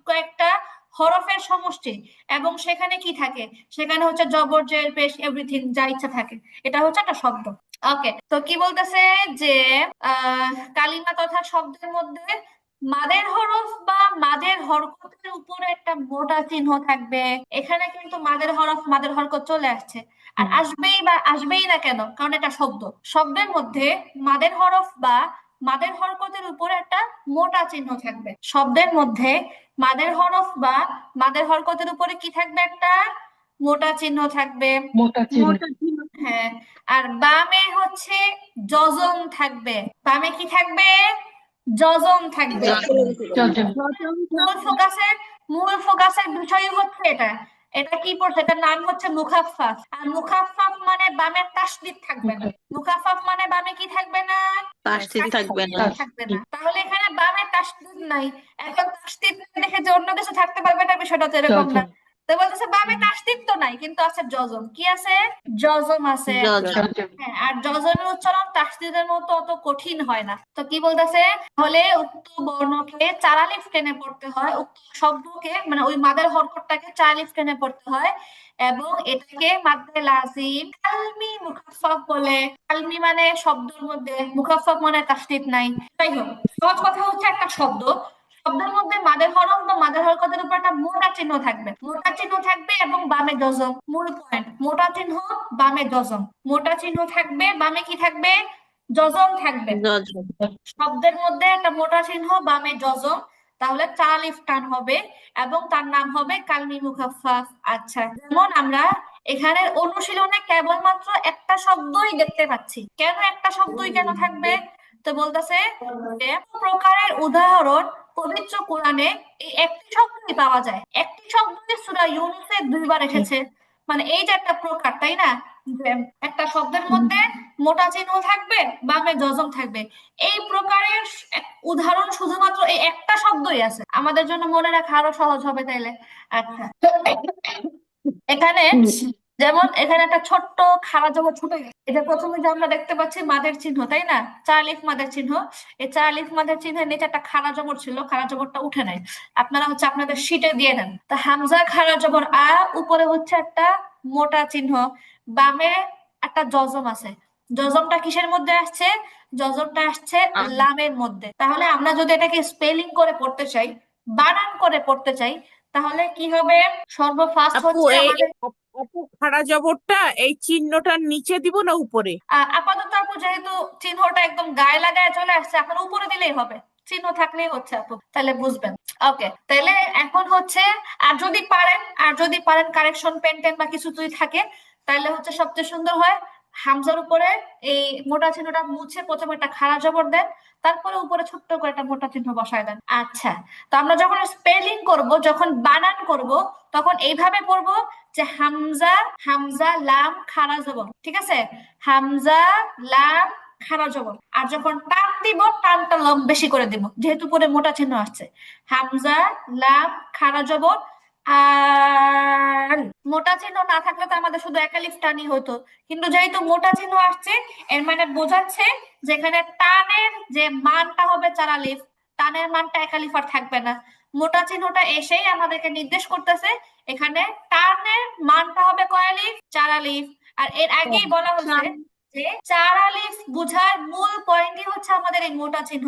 কয়েকটা হরফের সমষ্টি, এবং সেখানে কি থাকে? সেখানে হচ্ছে জবর জের পেশ এভরিথিং যা ইচ্ছা থাকে, এটা হচ্ছে একটা শব্দ। ওকে, তো কি বলতেছে যে কালিমা তথা শব্দের মধ্যে মাদের হরফ বা মাদের হরকতের উপরে একটা মোটা চিহ্ন থাকবে। এখানে কিন্তু মাদের হরফ মাদের হরকত চলে আসছে, আর আসবেই না কেন? কারণ এটা শব্দ। শব্দের মধ্যে মাদের হরফ বা মাদের হরকতের উপরে একটা মোটা চিহ্ন থাকবে। শব্দের মধ্যে মাদের হরফ বা মাদের হরকতের উপরে কি থাকবে? একটা মোটা চিহ্ন থাকবে। মোটা চিহ্ন। হ্যাঁ, আর বামে হচ্ছে যজম থাকবে। বামে কি থাকবে? যজম থাকবে। জজম। মূল ফোকাসের বিষয় হচ্ছে এটা। এটা কি পড়ছে? এটার নাম হচ্ছে মুখাফফাফ। আর মুখাফফাফ মানে বামে তাসদিদ থাকবে না। মুখাফফাফ মানে বামে কি থাকবে না? তাসদিদ থাকবে না। থাকবে না। তাহলে এখানে বামে তাসদিদ নাই। এখন তাসদিদ দেখে যে অন্য কিছু থাকতে পারবে না, বিষয়টা তো এরকম না। জজম। তো বলতেছে বামে তাসদিদ তো নাই, কিন্তু আছে যজম। কি আছে? যজম আছে। জজম। জজম। হ্যাঁ, আর যজমের উচ্চারণ তাসদিদের মতো অত কঠিন হয় না। তো কি বলতেছে? তাহলে উক্ত বর্ণকে চার আলিফ টেনে পড়তে হয়, উক্ত শব্দকে মানে ওই মাদের হরকতটাকে চার আলিফ টেনে পড়তে হয়, এবং এটাকে মাদ্দে লাজিম কালমি মুখাফফাফ বলে। কালমি মানে শব্দের মধ্যে, মুখাফফাফ মানে তাসদিদ নাই। যাই হোক, সহজ কথা হচ্ছে একটা শব্দের মধ্যে মাদের হরফ বা মাদের হরকতের উপর একটা মোটা চিহ্ন থাকবে। মোটা চিহ্ন থাকবে এবং বামে যজম। মূল পয়েন্ট, মোটা চিহ্ন বামে যজম। মোটা চিহ্ন থাকবে, বামে কি থাকবে? যজম থাকবে। জজম। শব্দের মধ্যে একটা মোটা চিহ্ন, বামে যজম, তাহলে চার আলিফ টান হবে এবং তার নাম হবে কালমি মুখাফফাফ। আচ্ছা, যেমন আমরা এখানে অনুশীলনে কেবলমাত্র একটা শব্দই দেখতে পাচ্ছি। কেন একটা শব্দই কেন থাকবে? তো বলতেছে যে প্রকারের উদাহরণ পবিত্র কোরআনে এই একটি শব্দই পাওয়া যায়। একটি শব্দই সূরা ইউনূসে 2 বার এসেছে। মানে এই যে একটা প্রকার, তাই না? যে একটা শব্দের মধ্যে মোটা চিহ্ন থাকবে, বামে যজম থাকবে। এই প্রকারের উদাহরণ শুধুমাত্র এই একটা শব্দই আছে। আমাদের জন্য মনে রাখা আরো সহজ হবে তাইলে। আচ্ছা, এখানে যেমন এখানে একটা ছোট্ট খাড়া জবর ছুটে গেছে। এটা প্রথমে যে আমরা দেখতে পাচ্ছি মাদের চিহ্ন, তাই না? চার আলিফ মাদের চিহ্ন। এই চার আলিফ মাদের চিহ্নের নিচে একটা খাড়া জবর ছিল, খাড়া জবরটা উঠে নাই। আপনারা হচ্ছে আপনাদের শীটে দিয়ে নেন। তা হামজা খাড়া জবর আ, উপরে হচ্ছে একটা মোটা চিহ্ন, বামে একটা যজম আছে। যজমটা কিসের মধ্যে আসছে? যজমটা আসছে লামের মধ্যে। তাহলে আমরা যদি এটাকে স্পেলিং করে পড়তে চাই, বানান করে পড়তে চাই, তাহলে কি হবে? সর্বফার্স্ট আপু হচ্ছে এই আমাদের আপু খাড়া জবরটা এই চিহ্নটার নিচে দিব না উপরে? আপাতত আপু যেহেতু চিহ্নটা একদম গায়ে লাগায় চলে আসছে, এখন উপরে দিলেই হবে। চিহ্ন থাকলেই হচ্ছে আপু, তাহলে বুঝবেন। ওকে, তাহলে এখন হচ্ছে আর যদি পারেন কারেকশন পেন টেন বা কিছু যদি থাকে, তাহলে হচ্ছে সবচেয়ে সুন্দর হয় হামজার উপরে এই মোটা চিহ্নটা মুছে প্রথমে একটা খাড়া জবর দেন, তারপরে উপরে ছোট্ট করে একটা মোটা চিহ্ন বসায় দেন। আচ্ছা, তো আমরা যখন স্পেলিং করব, যখন বানান করব, তখন এইভাবে পড়বো যে হামজা, হামজা লাম খাড়া জবর, ঠিক আছে? হামজা লাম খাড়া জবর। আর যখন টান দিব, টানটা বেশি করে দিব, যেহেতু পরে মোটা চিহ্ন আসছে। হামজা লাম খাড়া জবর আর মোটা চিহ্ন না থাকলে তো আমাদের শুধু একালিফ টানি হতো, কিন্তু যেহেতু মোটা চিহ্ন আসছে, এর মানে বোঝাচ্ছে যেখানে টানের যে মানটা হবে চার আলিফ, টানের মানটা একালিফ আর থাকবে না। মোটা চিহ্নটা এসেই আমাদেরকে নির্দেশ করতেছে এখানে টানের মানটা হবে কয় আলিফ? চার আলিফ। আর এর আগেই বলা হচ্ছে যে চার আলিফ বুঝার মূল পয়েন্টই হচ্ছে আমাদের এই মোটা চিহ্ন।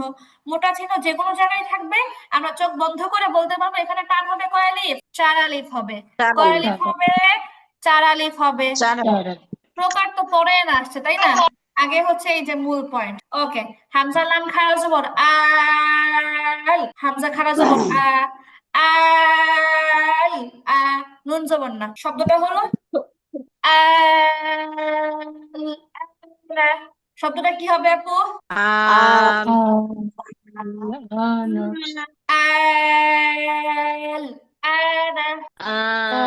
মোটা চিহ্ন যে কোনো জায়গায় থাকবে, আমরা চোখ বন্ধ করে বলতে পারবো এখানে টান হবে কয় আলিফ? চার আলিফ হবে। কয় আলিফ হবে? চার আলিফ হবে। প্রকার তো পরে না আসছে, তাই না? আগে হচ্ছে এই যে মূল পয়েন্ট। ওকে, হামজা লাম খাড়া জবর আল, হামজা খাড়া জবর আল, নুন জবর না। শব্দটা হলো আল। শব্দটা কি হবে আপু? আম আল, আনা, আম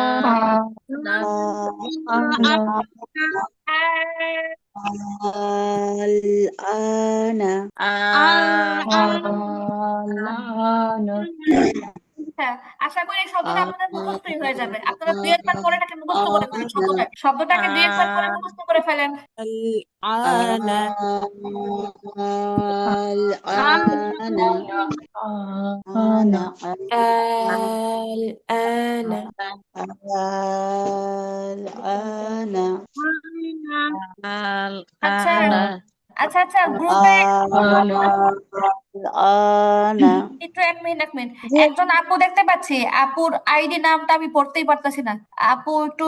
আল, الآن হ্যাঁ, আশা করি এই শব্দটা আপনাদের মুখস্থই হয়ে যাবে। আপনারা দুই একবার পরে এটাকে মুখস্থ করে ফেলেন শব্দটাকে দুই একবার পরে মুখস্থ করে ফেলেন। الآن الآن الآن আচ্ছা الآن আচ্ছা আচ্ছা গ্রুপে الآن একটু এক মিনিট একজন আপু দেখতে পাচ্ছি, আপুর আইডি নামটা আমি পড়তেই পারতাছি না। আপু একটু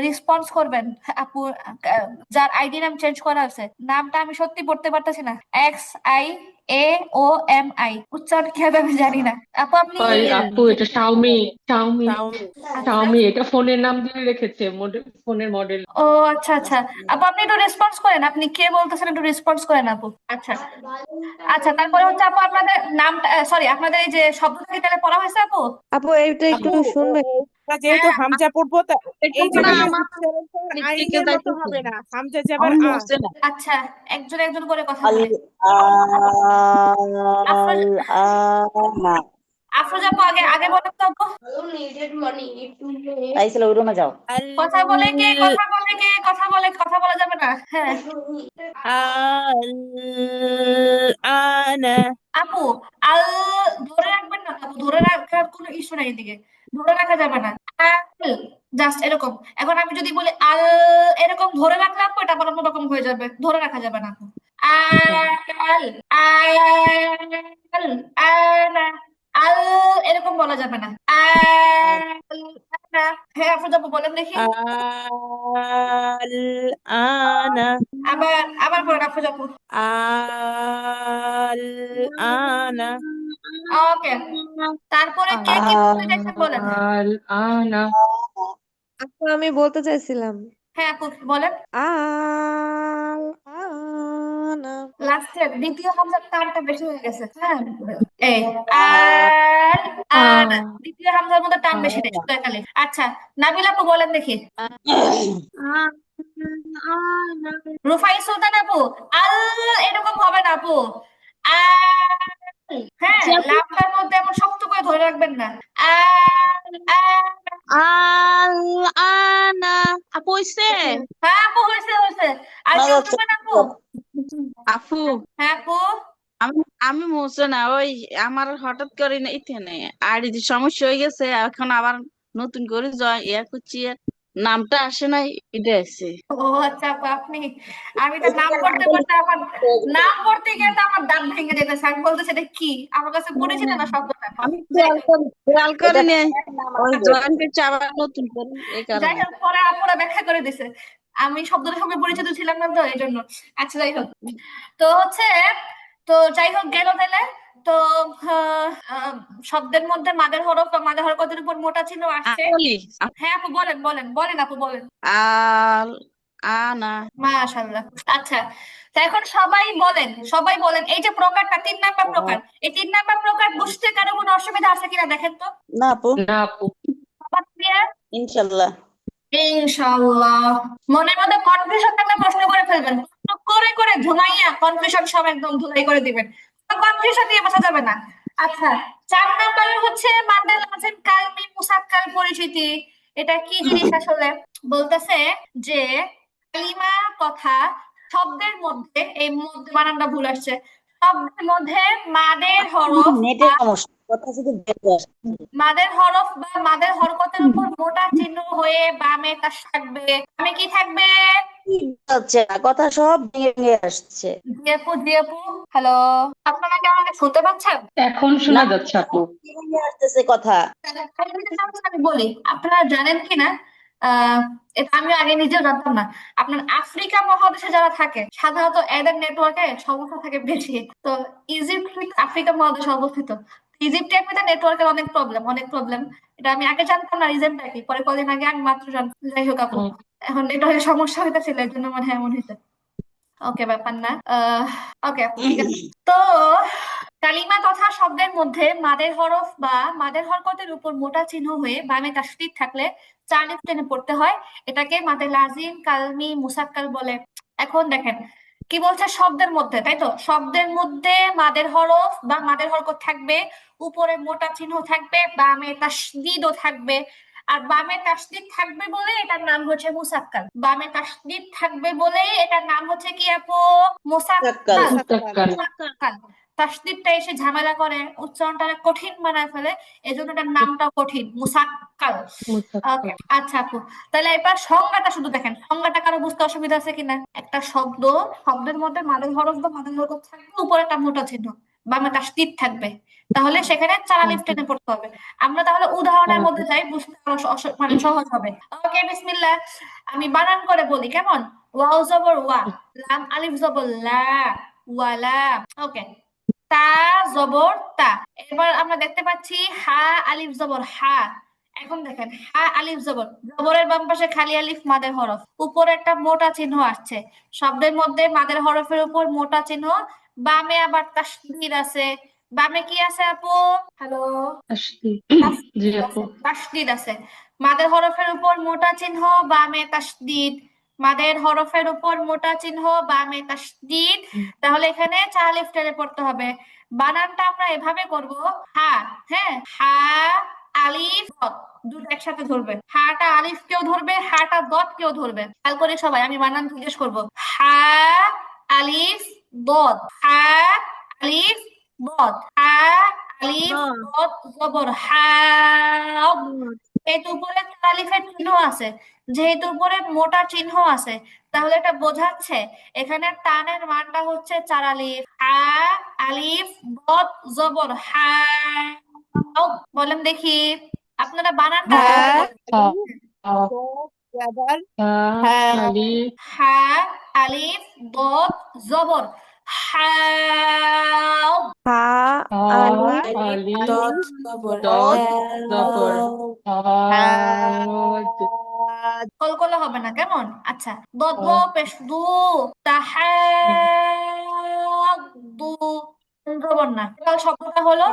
রেসপন্স করবেন। আপু যার আইডি নাম চেঞ্জ করা হয়েছে নামটা আমি সত্যি পড়তে পারতাছি না। XIAOMI উচ্চারণ কি হবে আমি জানি না। আপু আপনি ওই আপু এটা শাওমি শাওমি শাওমি আচ্ছা শাওমি এটা ফোনের নাম দিয়ে রেখেছে ফোনের মডেল। ও আচ্ছা আচ্ছা আপু আপনি একটু রেসপন্স করেন, আপনি কে বলতেছেন একটু রেসপন্স করেন আপু। আচ্ছা আচ্ছা তারপরে হচ্ছে আপু আপনাদের নামটা সরি আপনাদের এই যে শব্দটা কি তাহলে পড়া হয়েছে আপু? আপু এইটা একটু আপু শুনবে? আমরা যেহেতু হ্যাঁ হামজা পড়বো এই এটা জায়গাটা আমার উচ্চারণটা দিক থেকে আইনের মতো যাইতেছে হবে না, হামজা যাবার আমার আ। হচ্ছে না আচ্ছা একজন একজন করে কথা বলি। الآن আফরোজা আপু আগে আগে বলেন তো আপু। আইসলে ওই রুমে যাও কথা বলে কে কথা বলে কে কথা বলে কথা বলা যাবে না। হ্যাঁ الآن আপু আল ধরে রাখবেন না আপু, ধরে রাখার কোনো ইস্যু নাই এদিকে, ধরে রাখা যাবে না। আল জাস্ট এরকম। এখন আমি যদি বলি আল এরকম ধরে রাখলে আপু এটা আবার অন্যরকম হয়ে যাবে, ধরে রাখা যাবে না আপু। আল আল আনা আল এরকম বলা যাবে না। আল আনা। হ্যাঁ আফরোজা আপু বলেন দেখি। الآن আবার আবার বলেন আফরোজা আপু। الآن ওকে তারপরে কে কি বলতে চাইছেন বলেন। আনা আপু আমি বলতে চাইছিলাম হ্যাঁ আপু বলেন। আল আনা। লাস্টের দ্বিতীয় হামজার টানটা বেশি হয়ে গেছে। হ্যাঁ এই আর আর দ্বিতীয় হামজার মধ্যে টান বেশি নেই, শুধু একালি। আচ্ছা নাবিল আপু বলেন দেখি। রুফাই সুলতান আপু আল এরকম হবে না আপু। আল হ্যাঁ লামটার মধ্যে এমন শক্ত করে ধরে রাখবেন না। আল আনা আপু হইছে হ্যাঁ আপু হয়েছে হয়েছে। আর কেউ বলবেন আপু? আপু হ্যাঁ আপু আমি আমি মুছে না ওই আমার হঠাৎ করে না ইথেনে আইডি সমস্যা হয়ে গেছে এখন আবার নতুন করে ইয়া করছি নামটা আসে নাই এটা আছে ও আচ্ছা আপু আপনি আমি তো নাম পড়তে পড়তে আমার নাম পড়তে গিয়ে তো আমার দাঁত ভেঙে যেতেছে। আমি বলতেছি এটা কি, আমার কাছে পরিচিত না শব্দটা। আমি যাই হোক খেয়াল করে নে ওই আচ্ছা, জয়েন করছি আবার নতুন করে এই যাই কারণে হোক পরে আপুরা ব্যাখ্যা করে দিছে, আমি শব্দটার সঙ্গে পরিচিত ছিলাম না তো এই জন্য। আচ্ছা যাই হোক তো হচ্ছে তো যাই হোক গেল তাহলে। তো শব্দের মধ্যে মাদের হরফ বা মাদের হরকতের উপর মোটা চিহ্ন আসছে। বলি হ্যাঁ আপু বলেন বলেন বলেন আপু বলেন। আল আনা মাশাআল্লাহ। আচ্ছা তো এখন সবাই বলেন এই যে প্রকারটা 3 নাম্বার প্রকার, এই 3 নাম্বার প্রকার বুঝতে কারো কোনো অসুবিধা আছে কিনা দেখেন তো। না আপু না আপু সবার ক্লিয়ার? ইনশাল্লাহ ইনশাআল্লাহ। মনের মধ্যে কনফিউশন থাকলে প্রশ্ন করে ফেলবেন, প্রশ্ন করে করে ধুমাইয়া কনফিউশন সব একদম ধুলাই করে দিবেন, কনফিউশন নিয়ে বসা যাবে না। আচ্ছা 4 নাম্বারে হচ্ছে মাদ্দে লাজিম কালমি মুসাক্কাল পরিচিতি। এটা কি জিনিস আসলে বলতেছে যে কালিমা কথা শব্দের মধ্যে, এই মধ্যে বানানটা ভুল আসছে, শব্দের মধ্যে মাদের হরফ নেটের সমস্যা কথা শুধু বের আসে। মাদের হরফ বা মাদের হরকতের উপর মোটা চিহ্ন হয়ে বামে তার থাকবে, বামে কি থাকবে? কি হচ্ছে না কথা সব ভেঙে ভেঙে আসছে জিয়াপু হ্যালো, আপনারা কি আমাকে শুনতে পাচ্ছেন? এখন না শোনা যাচ্ছে আপু। ভেঙে আসতেছে কথা আমি বলি আপনারা জানেন কিনা, এটা আমি আগে নিজেও জানতাম না। আপনার আফ্রিকা মহাদেশে যারা থাকে সাধারণত এদের নেটওয়ার্কে সমস্যা থাকে বেশি। তো ইজিপ্ট কিন্তু আফ্রিকা মহাদেশে অবস্থিত। ইজিপ্টে এমনিতে নেটওয়ার্কের অনেক প্রবলেম। এটা আমি আগে জানতাম না, রিজনটা কি পরে কদিন আগে আমি মাত্র জানতাম। যাই হোক আপু এখন নেটওয়ার্কের সমস্যা হইতেছিল এর জন্য মনে হয় এমন হয়েছে। ওকে, ব্যাপার না। ওকে আপু, ঠিক আছে। তো কালিমা তথা শব্দের মধ্যে মাদের হরফ বা মাদের হরকতের উপর মোটা চিহ্ন হয়ে বামে তাসদীদ থাকলে 4 আলিফ টেনে পড়তে হয়। এটাকে মাদে লাজিম, কালমি, মুসাক্কাল বলে। এখন দেখেন কি বলছে, শব্দের মধ্যে, তাই তো? শব্দের মধ্যে মাদের হরফ বা মাদের হরকত থাকবে, উপরে মোটা চিহ্ন থাকবে, বামে তাসদীদও থাকবে। আর বামে তাসদীদ থাকবে বলে এটার নাম হচ্ছে মুসাক্কাল। বামে তাসদীদ থাকবে বলে এটার নাম হচ্ছে কি আপু? মুসাক্কাল। মুসাক্কাল। মুসাক্কাল। মুসাক্কাল। তাসদীদটা এসে ঝামেলা করে, উচ্চারণটা কঠিন বানায় ফেলে, এজন্য এটার নামটা কঠিন, মুসাক্কাল। ওকে, মুসাক্কাল। আচ্ছা আপু, তাহলে এবার সংজ্ঞাটা শুধু দেখেন, সংজ্ঞাটা কারো বুঝতে অসুবিধা আছে কিনা? একটা শব্দ, শব্দের মধ্যে মাদের হরফ বা মাদের হরকত থাকবে, উপরে একটা মোটা চিহ্ন, বামে তাসদীদ থাকবে, তাহলে সেখানে 4 আলিফ টেনে পড়তে হবে। আমরা তাহলে উদাহরণের মধ্যে যাই, বুঝতে আরো মানে সহজ হবে। ওকে, বিসমিল্লাহ। আমি বানান করে বলি, কেমন? ওয়াও জবর ওয়া, লাম আলিফ জবর লা, ওয়ালা। ওকে, তা জবর তা। এবার আমরা দেখতে পাচ্ছি হা আলিফ জবর হা। এখন দেখেন, হা আলিফ জবর, জবরের বাম পাশে খালি আলিফ, মাদের হরফ, উপরে একটা মোটা চিহ্ন আসছে। শব্দের মধ্যে মাদের হরফের উপর মোটা চিহ্ন, বামে আবার তাসদীদ আছে। বামে কি আছে আপু? হ্যালো, তাসদীদ। জি তাসদীদ আপু। আছে, তাসদীদ আছে। মাদের হরফের উপর মোটা চিহ্ন, বামে তাসদীদ। মাদের হরফের উপর মোটা চিহ্ন, বামে তাসদীদ। তাহলে এখানে 4 আলিফ টেনে পড়তে হবে। বানানটা আমরা এভাবে করব, হা, হ্যাঁ, হা আলিফ দত, দুটো একসাথে ধরবে। হাটা আলিফ কেউ ধরবে, হাটা দত কেউ ধরবে। খেয়াল করে সবাই, আমি বানান জিজ্ঞেস করব। হা আলিফ দত, হা আলিফ দত, হা আলিফ দত জবর হা। যেহেতু উপরে 4 আলিফের চিহ্ন আছে, যেহেতু উপরে মোটা চিহ্ন আছে, তাহলে এটা বোঝাচ্ছে এখানে টানের মানটা হচ্ছে 4 আলিফ। হা আলিফ দত জবর হা। বলেন দেখি, আপনারা বানানটা হা হা আবার হা হ্যাঁ আলিফ হা আলিফ দত জবর হা। হা হা আলিফ আলিফ দত জবর দত হ্যাঁ জবর হাদ। কলকলা হবে না, কেমন? আচ্ছা, দত দ পেশ দু, তাহাদ্দু, জবর না। এবার শব্দটা হলো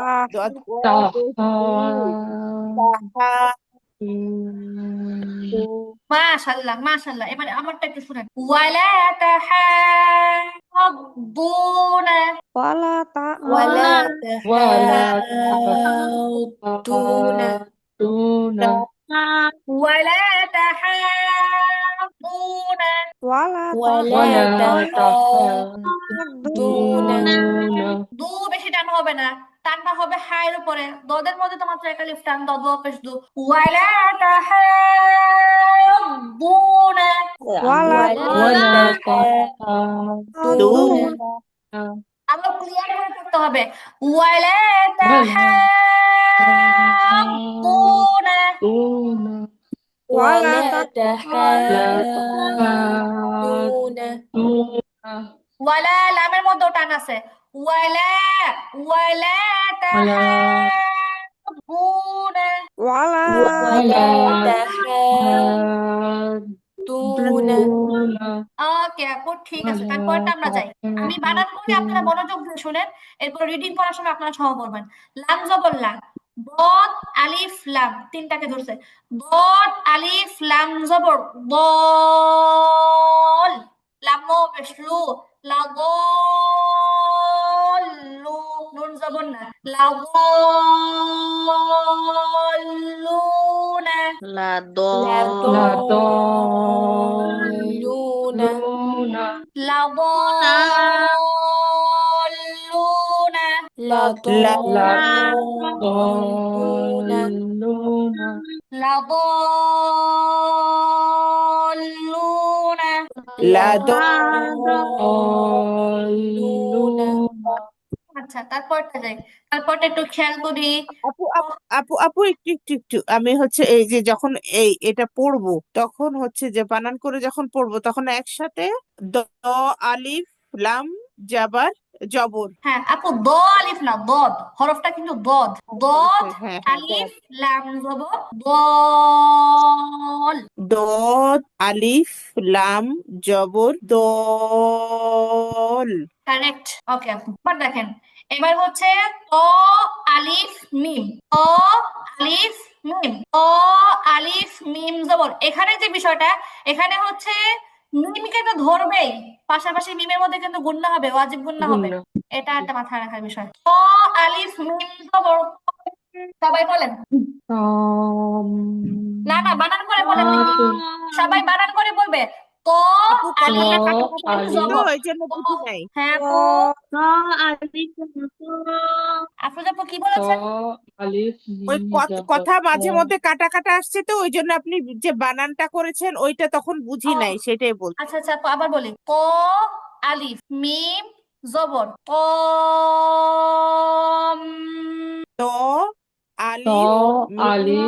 মাশাআল্লাহ, মাশাআল্লাহ। এবারে আমারটা একটু শুনেন, ওয়ালা তাহাদ্দুনা, ওয়ালা ولا ওয়ালা تحاضون তাহাদুনা ওয়ালা তাহাদ্দুনা, ওয়ালা ওয়ালা তাহাদ্দুন তাহাদুনা। দু বেশি টান হবে না, টানটা হবে হায়ের উপরে। দদের মধ্যে তো মাত্র 1 আলিফ টান, দদ পেশ দু। ওয়ালা তাহাদ্দুনা, ওয়ালা ওয়ালা তাহাদ্দুন তাহাদুনা। আবার ক্লিয়ার করে করতে হবে, ওয়ালা তাহাদুনা। তাহাদ্দুনা, ওয়ালা تحاضون তাহাদুনা। ওয়ালা লামের মধ্যে টান আছে। ওয়ালা ওয়ালা তাহাদ্দুনা, ওয়ালা ওয়ালা تحاضون তাহাদুনা। ওকে আপু, ঠিক আছে। তারপরটা আমরা যাই, আমি বানান করি, আপনারা মনোযোগ দিয়ে শুনেন, এরপর রিডিং করার সময় আপনারা সহ করবেন। লাম জবর লা, বদ আলিফ লাম, তিনটাকে ধরছে। বদ আলিফ লাম জবর বল, লাম পেশ লু, লা দল্লু, নুন জবর না, লা দল্লুনা, লা لا দল্লুন ضالون লা দল্লুনা, لا লা ضالون দল্লুনা। লা দল্লুনা। لا দল্লুনা। ضالون আচ্ছা, তারপরটা যাই, তারপরটা একটু খেয়াল করি। আপু আপু আপু আপু একটু আমি হচ্ছে এই যে যখন এটা পড়বো তখন হচ্ছে যে বানান করে যখন পড়বো তখন একসাথে দ আলিফ লাম জাবার জবর। হ্যাঁ আপু, দ আলিফ না, দদ, হরফটা কিন্তু দদ। দদ হ্যাঁ আলিফ লাম জবর দল। দদ আলিফ লাম জবর দল। কারেক্ট। ওকে আপু, এবার দেখেন, এবার হচ্ছে ত আলিফ মিম, ত আলিফ মিম, ত আলিফ মিম জবর। এখানে যে বিষয়টা, এখানে হচ্ছে মিমকে তো ধরবেই, পাশাপাশি মিমের মধ্যে কিন্তু গুণনা হবে, ওয়াজিব গুণনা হবে। গুন্না। এটা একটা মাথায় রাখার বিষয়। ত আলিফ মিম জবর, সবাই বলেন। তাম না না, বানান করে বলেন দেখি, তাতুন সবাই বানান করে বলবে। ত আপু ত কাটাকাটা আলিফ কাটাকাটা মিম হচ্ছে তো আলিফ জবর। এই জন্য ত, বুঝি নাই। হ্যাঁ ত আপু, আলিফ আফরোজ আপু কি ত বলেছেন? আলিফ ওই মিম জবর কথা ত। মাঝে মধ্যে কাটা কাটা আসছে তো ওই জন্য আপনি যে বানানটা করেছেন ওইটা তখন বুঝি ও নাই, সেটাই বলছি। আচ্ছা আচ্ছা আপু, আবার বলি। ক আলিফ মিম জবর ক, তো ত আলিফ আলিফ আলিফ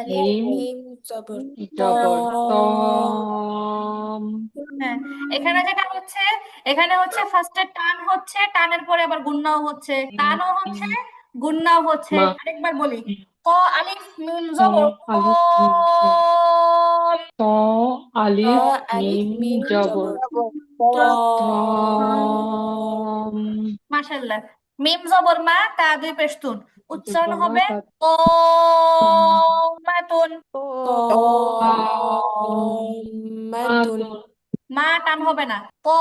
মিম মিম জবর ত। জবর তম। হ্যাঁ, এখানে যেটা হচ্ছে, এখানে হচ্ছে ফার্স্টে টান হচ্ছে, টানের পরে আবার গুণনাও হচ্ছে, টানও হচ্ছে গুণনাও হচ্ছে। মা আরেকবার বলি। ক আলিফ মিম ত জবর ক, আলিফ মিম জবর ত ত আলিফ আলিফ মিম মিম জবর জবর জবর ত। তম। মাশাআল্লাহ। মিম জবর মা, তা দুই পেশতুন, উচ্চারণ জবর মা হবে তা মাতুন। তো মাতুন, তাতুন মা টান হবে না। তম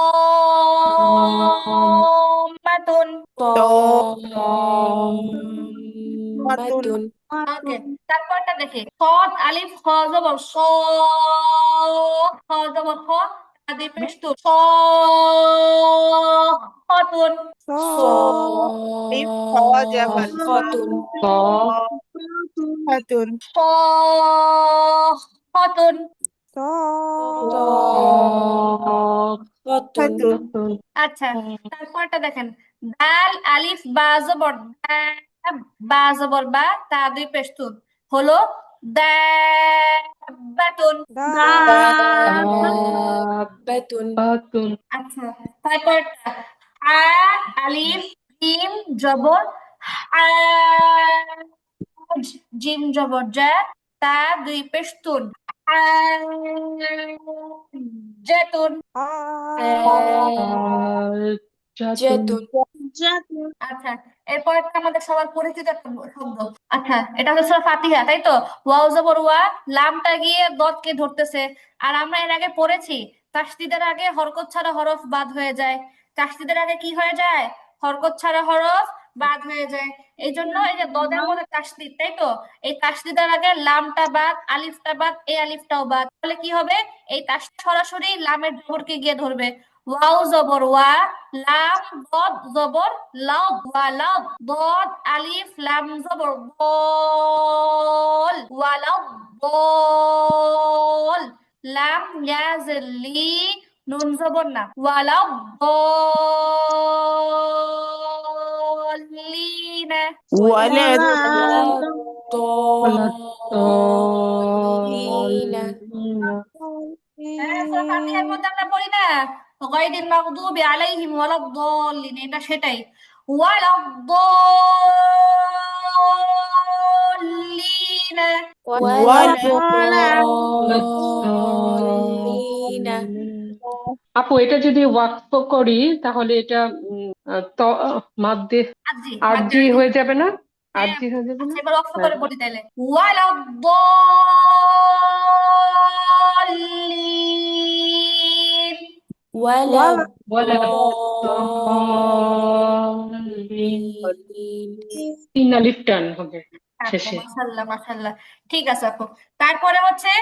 মাতুন। তো মাতুন। মাতুন ওকে, তারপরটা দেখি। সদ আলিফ খ জবর স, খ জবর খ, তা দুই পেশতুন স, খতুন। স আলিফ খাওয়া যাবার খতুন। ত খাতুন স, খতুন। স ত খতুন। খাতুন তাতুন আচ্ছা, তারপরটা দেখেন। দাল আলিফ বা জবর দা, বা জবর বা, তা দুই পেশতুন হলো দাবাতুন। দা দাবাতুন। তাতুন আচ্ছা, তারপরটা আ আলিফ জিম জবর আ, জিম জবর জা, তা দুই পেশতুন আ, জেতুন। আ জাতুন আচ্ছা, এরপর একটা আমাদের সবার পরিচিত একটা শব্দ। আচ্ছা, এটা হচ্ছে সূরা ফাতিহা, তাই তো? ওয়াও জবর ওয়া, লামটা গিয়ে দদকে ধরতেছে। আর আমরা এর আগে পড়েছি, তাসদিদের আগে হরকত ছাড়া হরফ বাদ হয়ে যায়। তাসদিদের আগে কি হয়ে যায়? হরকত ছাড়া হরফ বাদ হয়ে যায়। এই জন্য এই যে দদের মধ্যে তাসদিদ, তাই তো? এই তাসদিদের আগে লামটা বাদ, আলিফটা বাদ, এই আলিফটাও বাদ, তাহলে কি হবে? এই তাস সরাসরি লামের জবরকে গিয়ে ধরবে। ওয়াও জবর ওয়া, লাম দদ জবর লাউ, ওয়ালাউ, দদ আলিফ লাম জবর দল, ওয়ালাউ দল। লাম ইয়াজের লি, নুন জবর না, ওয়ালাউ দলিনা, ওয়ালা ওয়ালা দলিনা। হ্যাঁ, সূরা ফাতিহার মধ্যে আমরা পড়ি না, গায়রিল মাগদুবি আলাইহিম ওয়ালাদ-দাল্লিন, এটা সেটাই, ওয়ালাদ-দাল্লিন, ওয়ালা ওয়ালাদ-দাল্লিন। আপু এটা যদি ওয়াকফ করি তাহলে এটা ত মাদ্দে আজি মাদ্দে আরজি আরজি। হয়ে যাবে না? হ্যাঁ আরজি আপু, হয়ে যাবে না? আচ্ছা এবার অক্ষ হ্যাঁ করে পড়ি তাইলে। ওয়ালাদ-দাল্লিন, ওয়ালা ওয়ালা তিন আলিফ টান হবে আপু শেষে। মাশাআল্লাহ মাশাআল্লাহ, ঠিক আছে আপু। তারপরে হচ্ছে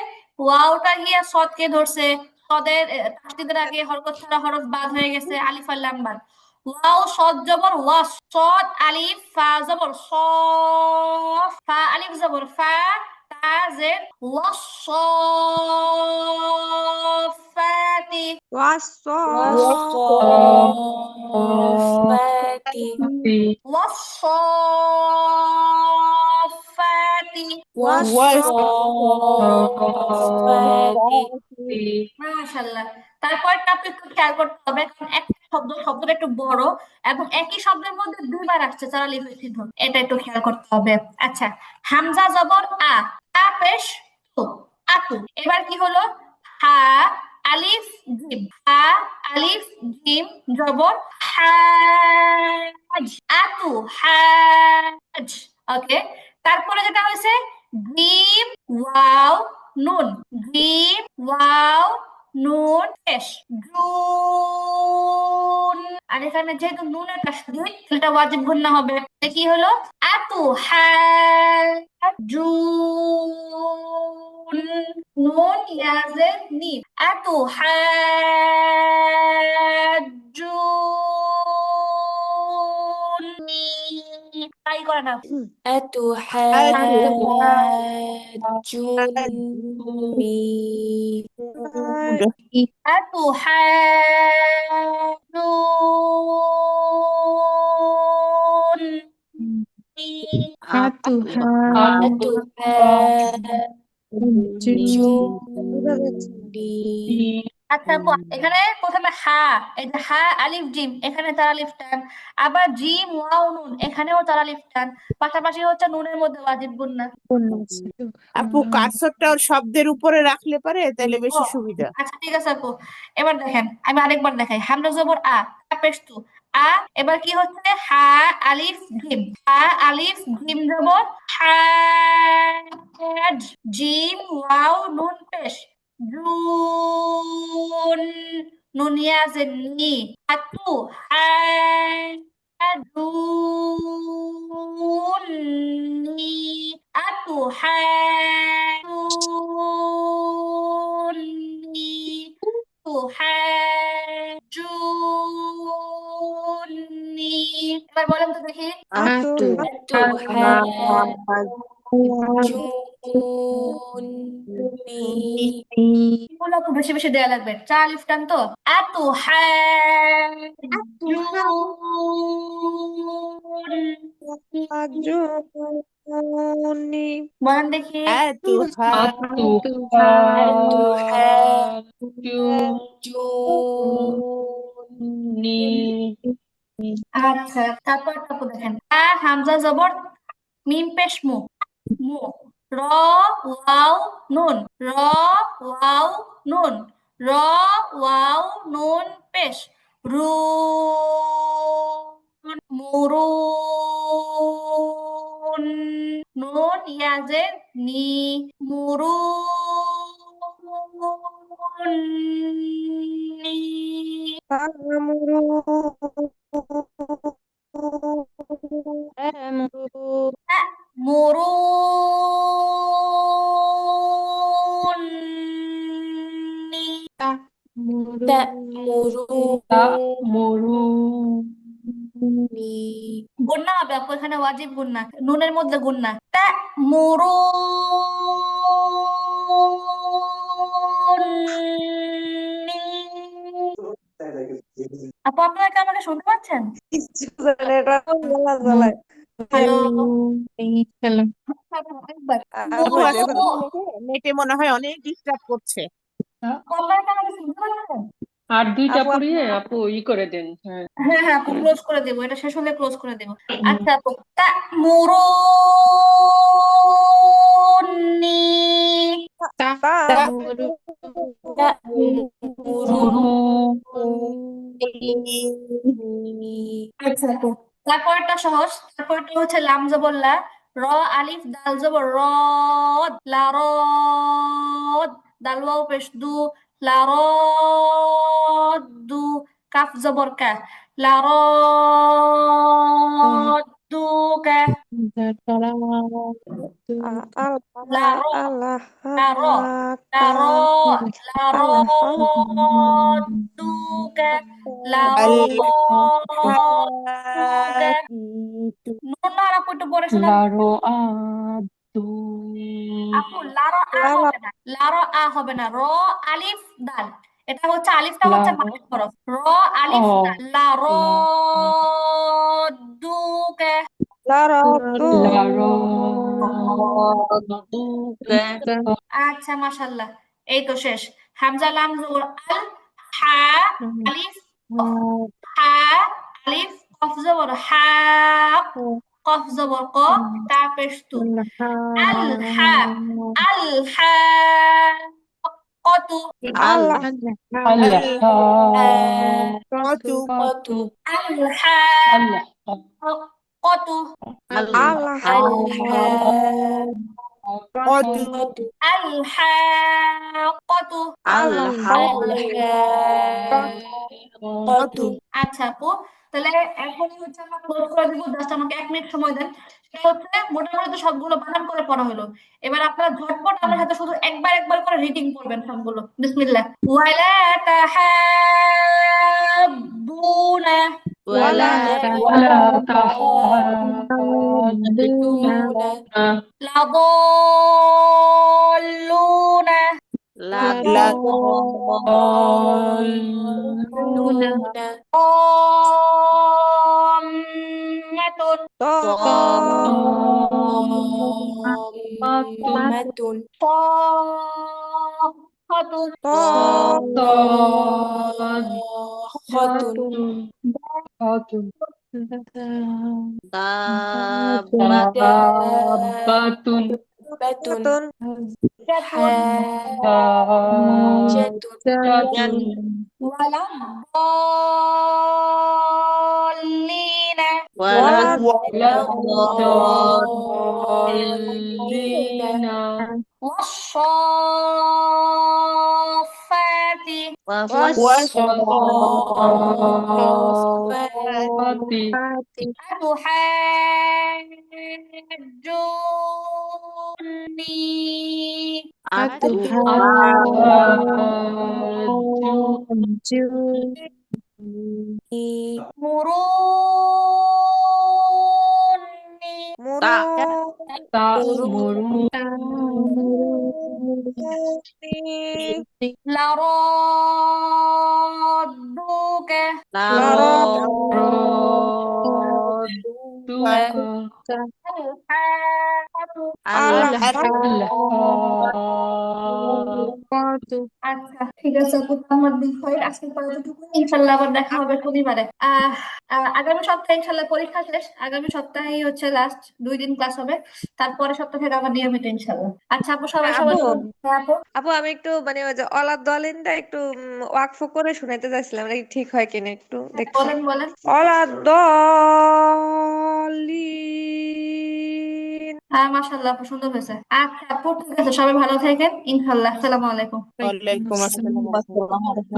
ওয়াওটা গিয়া সদকে ধরছে, সদের তাসদিদের আগে হরকত ছাড়া হরফ বাদ হয়ে গেছে, আলিফ আর লাম বাদ। ওয়াও সদ জবর ওয়াস, সদ আলিফ ফা জবর স, ফা আলিফ জবর ফা, তা জের ওয়াসফাতি, ওয়াস ওয়াসফাতি, ওয়াসফাতি, ওয়াসফাতি। মাশাআল্লাহ। তারপরটা আপনি একটু খেয়াল করতে হবে, কারণ একটা শব্দটা একটু বড় এবং একই শব্দের মধ্যে দুইবার আসছে তারালিফের চিহ্ন, এটা একটু খেয়াল করতে হবে। আচ্ছা, হামজা জবর আ পেশ তু, আতু। এবার কি হলো? হা আলিফ জিম, হা আলিফ জিম জবর হাজ, আতু হাজ। ওকে, তারপরে যেটা হয়েছে জিম ওয়াও নুন, জিম ওয়াও নুন পেশ জুন। আর এখানে যেহেতু নুনের তাসদীদ, এটা ওয়াজিব গুন্না হবে। এটা কি হলো? আতু জুন, নুন ইয়াজের নি, আতু জুন। ট্রাই করে না। أتحاجوني আতুহা আচ্ছা আপু, এখানে প্রথমে হা, এই যে হা আলিফ জিম, এখানে তার আলিফ টান, আবার জিম ওয়াও নুন, এখানেও তার আলিফ টান, পাশাপাশি হচ্ছে নুনের মধ্যে ওয়াজিব গুন্না। আপু কার্সরটা ওর শব্দের উপরে রাখলে পারে তাহলে ও বেশি সুবিধা। আচ্ছা, ঠিক আছে আপু। এবার দেখেন, আমি আরেকবার দেখাই। হামজা জবর তা পেশ তু, আ। এবার কি হচ্ছে? হা আলিফ জিম, হা আলিফ জিম জবর হাজ, জিম ওয়াও নুন পেশ জুন, নুন ইয়াজের নি, আতু হাজুনি, আতু হাজুনি, তুহাজুনি। এবার বলেন তো দেখি। আতু এগুলো একটু বেশি বেশি দেয়া লাগবে, চা আলিফ টান তো। আতু হাজুনি বলেন দেখি। আতুহাজুনি। আচ্ছা, তারপর তারপর দেখেন, হামজা জবর মিম পেশ মু, মু, র ওয়াও নুন, র ওয়াও নুন, র ওয়াও নুন পেশ রু, মুরুন, নুন ইয়াজের নি, মুরুনি। মুরুনি। গুন্না হবে আপু, এখানে ওয়াজিব গুন্না, নুনের মধ্যে গুন্না। তা মুরুনি। আপু, আপনারা কি আমাকে শুনতে পাচ্ছেন? Hello, hello. একবার আপু আসলে নেটে মনে হয় অনেক ডিস্টার্ব করছে। আপনারা কি আমাকে শুনতে পাচ্ছেন? আর দুইটা পড়িয়ে আপু করে দেন। হ্যাঁ, হ্যাঁ হ্যাঁ আপু, ক্লোজ করে দেবো, এটা শেষ হলে ক্লোজ করে দেবো। আচ্ছা আপু, তা মুরুনি। আচ্ছা আপু, তারপরটা সহজ। তারপরটা হচ্ছে লাম জবর লা, র আলিফ দাল জবর রদ, লা রদ, দাল ওয়াও পেশ দু, লা রদ্দু, কাফ জবর কা, লা রদ্দুকা, লা র, লা র, লা র, লা রদ্দুকা, লা রদ্দুকা। নুন আর আপু একটু পরে শোনান। লারো আদু। আপু লারো আ হবে না, লারো আ হবে না, র আলিফ দাল, এটা হচ্ছে আলিফটা হচ্ছে লারো মাঝের হরফ, র আলিফ ও দাল, লারো দুকে। লারো আচ্ছা মাশাল্লাহ, এই তো শেষ। হামজা লাম জবর আল, হা আলিফ কফ জবর হা, কফ জবর ক, তা পেশ তু। আল হা, আল হা কতু, আল কতু কতু আল হা কতু, আল কতু আল হা কতু। আল কতু আচ্ছা আপু, তাহলে এখনই হচ্ছে আমরা ক্লোজ করে দিব, জাস্ট আমাকে 1 মিনিট সময় দেন। সেটা হচ্ছে মোটামুটি তো সবগুলো বানান করে পড়া হলো। এবার আপনারা ঝটপট আমার সাথে শুধু একবার একবার করে রিডিং করবেন সবগুলো। বিসমিল্লাহ। ওয়ালা তাহাব্বুনা, ওয়ালা ولا تحاضون লাদাল্লুনা, লা লা ضالون দাম্মাতুন, ضامة সাখাতুন, ضادة দাব্বা دابة জাতুন, حاجة ওয়ালা দাল্লিনা, ওয়ালা ولا الضالين ওয়াস-সাফাতি, والصافات আতুহাজ্জুনি আতু মুরুন্নি তা تأمرون লারাদ্দুকা, ردك আল-হাক্কাতু। الحاقة আচ্ছা ঠিক আছে আপু, আমার দিক হয় আজকে কতটুকু, ইনশাল্লাহ আবার দেখা হবে শনিবারে। আগামী সপ্তাহে ইনশাল্লাহ পরীক্ষা শেষ, আগামী সপ্তাহেই হচ্ছে লাস্ট 2 দিন ক্লাস হবে, তারপরে সপ্তাহ থেকে আবার নিয়মিত ইনশাল্লাহ। আচ্ছা আপু, সবাই সবাই আপু হ্যাঁ আপু, আপু আমি একটু মানে ওই যে অলাদ দলিনটা একটু ওয়াকফ করে শুনাইতে চাইছিলাম, এটা কি ঠিক হয় কিনা একটু দেখছেন? বলেন বলেন। অলাদ দলিন। মাশাআল্লাহ আপু, সুন্দর হয়েছে। আচ্ছা আপু ঠিক আছে, সবাই ভালো থাকেন ইনশাল্লাহ। আসসালামু আলাইকুম। ওয়ালাইকুম আসসালাম। আসসালামু আলাইকুম।